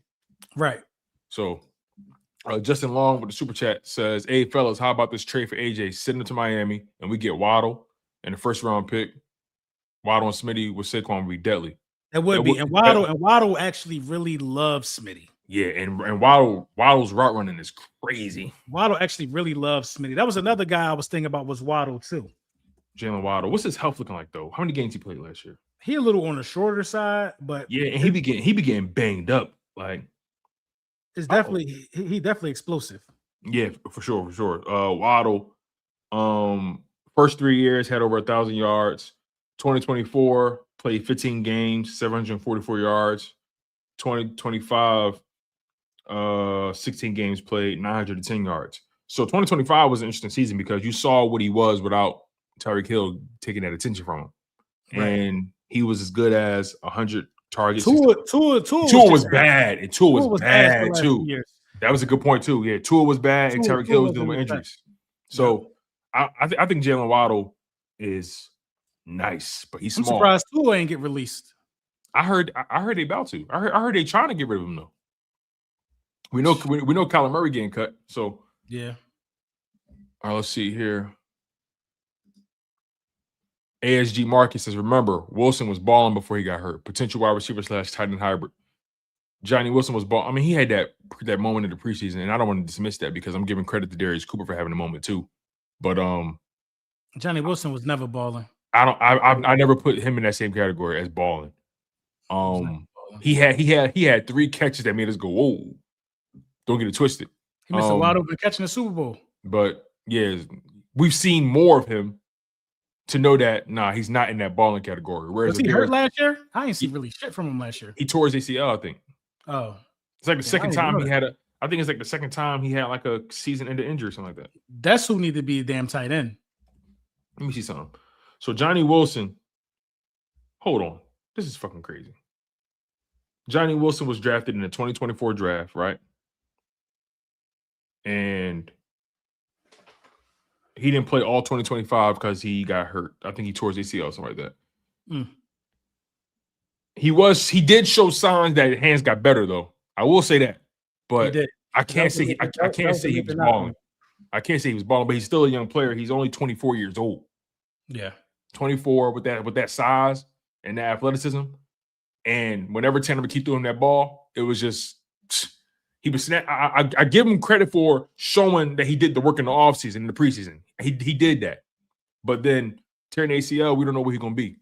Right. So, Justin Long with the super chat says, "Hey fellas, how about this trade for AJ? Send him to Miami, and we get Waddle and the first round pick. Waddle and Smitty with Saquon would be deadly. It would be, and Waddle actually really loves Smitty. Yeah, and Waddle's route running is crazy. Waddle actually really loves Smitty. That was another guy I was thinking about was Waddle too. Jalen Waddle. What's his health looking like though? How many games he played last year? He a little on the shorter side, but yeah, and he be getting banged up. Like it's definitely he definitely explosive. Yeah, for sure. Waddle, first 3 years had over 1,000 yards. 2024 played 15 games, 744 yards. 2025, 16 games played, 910 yards. So 2025 was an interesting season because you saw what he was without Tyreek Hill taking that attention from him, right. And he was as good as 100 targets. Tua was bad, and Tua was bad too. That was a good point too. Yeah, Tua was bad, and Tyreek Hill was dealing with injuries. So I think Jalen Waddle is nice, but he's small. I'm surprised Tua ain't get released. I heard they about to. I heard they trying to get rid of him though. We know Kyler Murray getting cut. So yeah. All right, let's see here. ASG Market says, remember, Wilson was balling before he got hurt. Potential wide receiver / tight end hybrid. Johnny Wilson was balling. I mean, he had that moment in the preseason, and I don't want to dismiss that because I'm giving credit to Darius Cooper for having a moment too. But Johnny Wilson was never balling. I never put him in that same category as balling. He had 3 catches that made us go, whoa. Don't get it twisted. He missed a wide open catch in the Super Bowl. But yeah, we've seen more of him to know that he's not in that balling category. Was he hurt last year? I didn't see really shit from him last year. He tore his ACL, I think. Oh. It's like the second time he had I think it's like the second time he had like a season-ending injury or something like that. That's who need to be a damn tight end. Let me see something. So Johnny Wilson, hold on. This is fucking crazy. Johnny Wilson was drafted in the 2024 draft, right? And he didn't play all 2025 because he got hurt. I think he tore his ACL or something like that. He did show signs that his hands got better, though. I will say that. But I can't say he was balling. I can't say he was balling, but he's still a young player. He's only 24 years old. Yeah. 24 with that size and that athleticism. And whenever Tanner McKee threw him that ball, it was just He was I give him credit for showing that he did the work in the offseason, in the preseason. He did that. But then tearing ACL, we don't know where he's gonna be.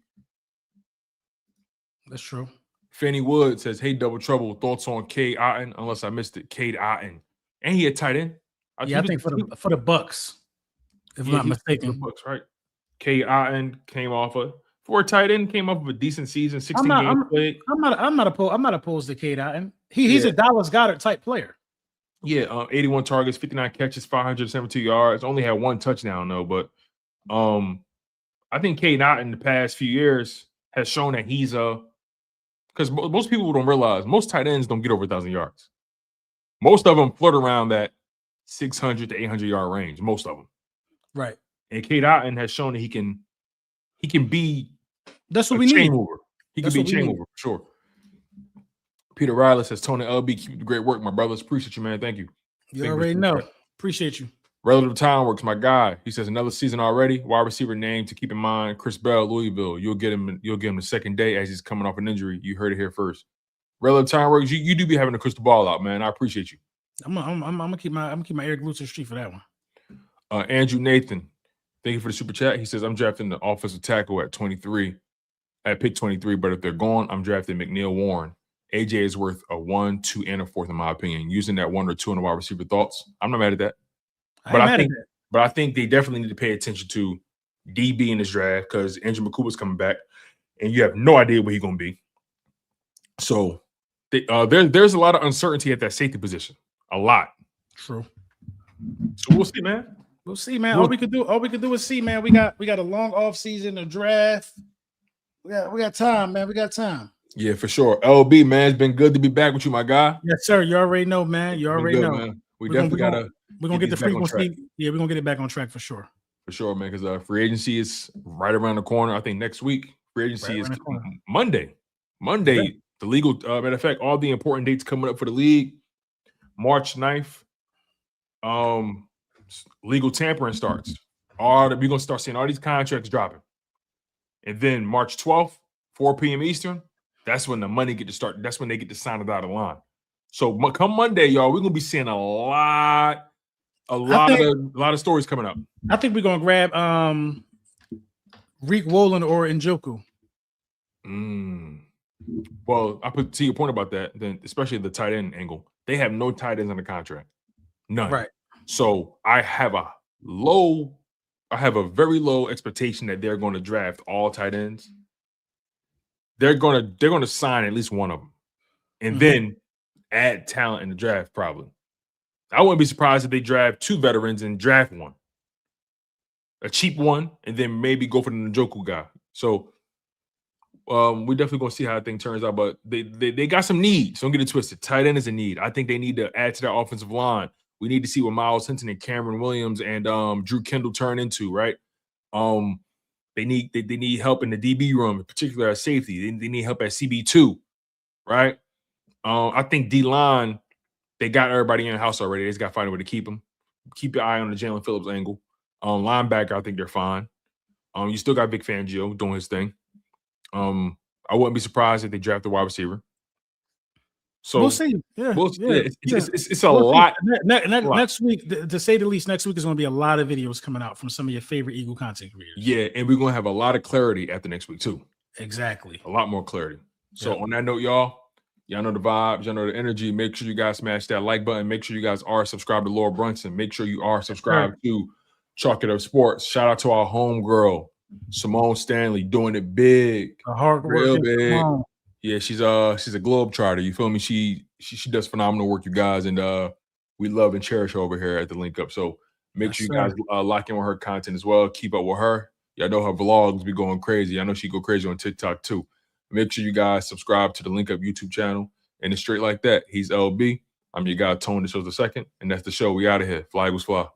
That's true. Fannie Wood says, "Hey, Double Trouble, thoughts on Cade Otton?" Unless I missed it, Cade Otton, and he had tight end. I think for the Bucks, if I'm not mistaken. The Bucks, right? Cade Otton came off for a tight end, came off of a decent season, 16 games played. I'm not opposed to Cade Otton. He's a Dallas Goedert type player. Yeah, 81 targets, 59 catches, 572 yards. Only had one touchdown though, but I think Cade Otton in the past few years has shown that he's because most people don't realize most tight ends don't get over 1,000 yards. Most of them flirt around that 600 to 800 yard range. Most of them, right? And Cade Otton has shown that he can be. That's what we need. Mover. He can be a chain mover for sure. Peter Riley says, "Tony LB, keep the great work, my brothers. Appreciate you, man. Thank you." You already know. Appreciate you. Relative Time Works, my guy. He says another season already. Wide receiver name to keep in mind: Chris Bell, Louisville. You'll get him the second day as he's coming off an injury. You heard it here first. Relative Time Works, you do be having a crystal ball out, man. I appreciate you. I'm gonna keep my ear glued to the street for that one. Andrew Nathan, thank you for the super chat. He says, "I'm drafting the offensive tackle at 23, at pick 23. But if they're gone, I'm drafting McNeil Warren. AJ is worth a 1, 2, and a 4th in my opinion. Using that 1 or 2 in the wide receiver thoughts. I'm not mad at that. But I think they definitely need to pay attention to DB in this draft because Andrew McCool's coming back, and you have no idea where he's going to be. So there's a lot of uncertainty at that safety position. A lot. True. So we'll see, man. We'll see, man. All we could do is see, man. We got a long off season, a draft. We got time, man. We got time. Yeah, for sure. LB, man, it's been good to be back with you, my guy. Yes, sir. You already know, man. You already know. Man. We're gonna get the frequency. Yeah, we're gonna get it back on track for sure. For sure, man. Because free agency is right around the corner. I think next week free agency is Monday. Monday, the legal. Matter of fact, all the important dates coming up for the league. March 9th, legal tampering starts. We're gonna start seeing all these contracts dropping, and then March 12th, 4 p.m. Eastern. That's when the money get to start. That's when they get to sign it out of line. So come Monday, y'all, we're gonna be seeing a lot of stories coming up. I think we're gonna grab Reek Wolin or Njoku. Well, I put to your point about that, then especially the tight end angle. They have no tight ends on the contract. None. Right. So I have a very low expectation that they're going to draft all tight ends. They're gonna sign at least one of them, and then add talent in the draft. Probably, I wouldn't be surprised if they draft 2 veterans and draft one, a cheap one, and then maybe go for the Njoku guy. So, we definitely gonna see how the thing turns out. But they got some needs. Don't get it twisted. Tight end is a need. I think they need to add to their offensive line. We need to see what Miles Hinton and Cameron Williams and Drew Kendall turn into. Right. They need help in the DB room, in particular at safety. They need help at CB2, right? I think D-line, they got everybody in the house already. They just got to find a way to keep them. Keep your eye on the Jalen Phillips angle. Linebacker, I think they're fine. You still got Vic Fangio doing his thing. I wouldn't be surprised if they draft a wide receiver. So we'll see. Yeah, it's a lot. Next week, to say the least, next week is going to be a lot of videos coming out from some of your favorite Eagle content creators. Yeah, and we're going to have a lot of clarity after next week too. Exactly. A lot more clarity. So on that note, y'all know the vibes, y'all know the energy. Make sure you guys smash that like button. Make sure you guys are subscribed to Laura Brunson. Make sure you are subscribed to Chalk It Up Sports. Shout out to our homegirl, Symone Stanley, doing it big. Real big. Simone. Yeah, she's a globetrotter. You feel me? She does phenomenal work, you guys, and we love and cherish her over here at the Linc Up. So make sure you guys lock in with her content as well. Keep up with her. Y'all know her vlogs be going crazy. I know she go crazy on TikTok too. Make sure you guys subscribe to the Linc Up YouTube channel. And it's straight like that. He's LB. I'm your guy, Tone DeShields II, and that's the show. We out of here. Fly Eagles fly.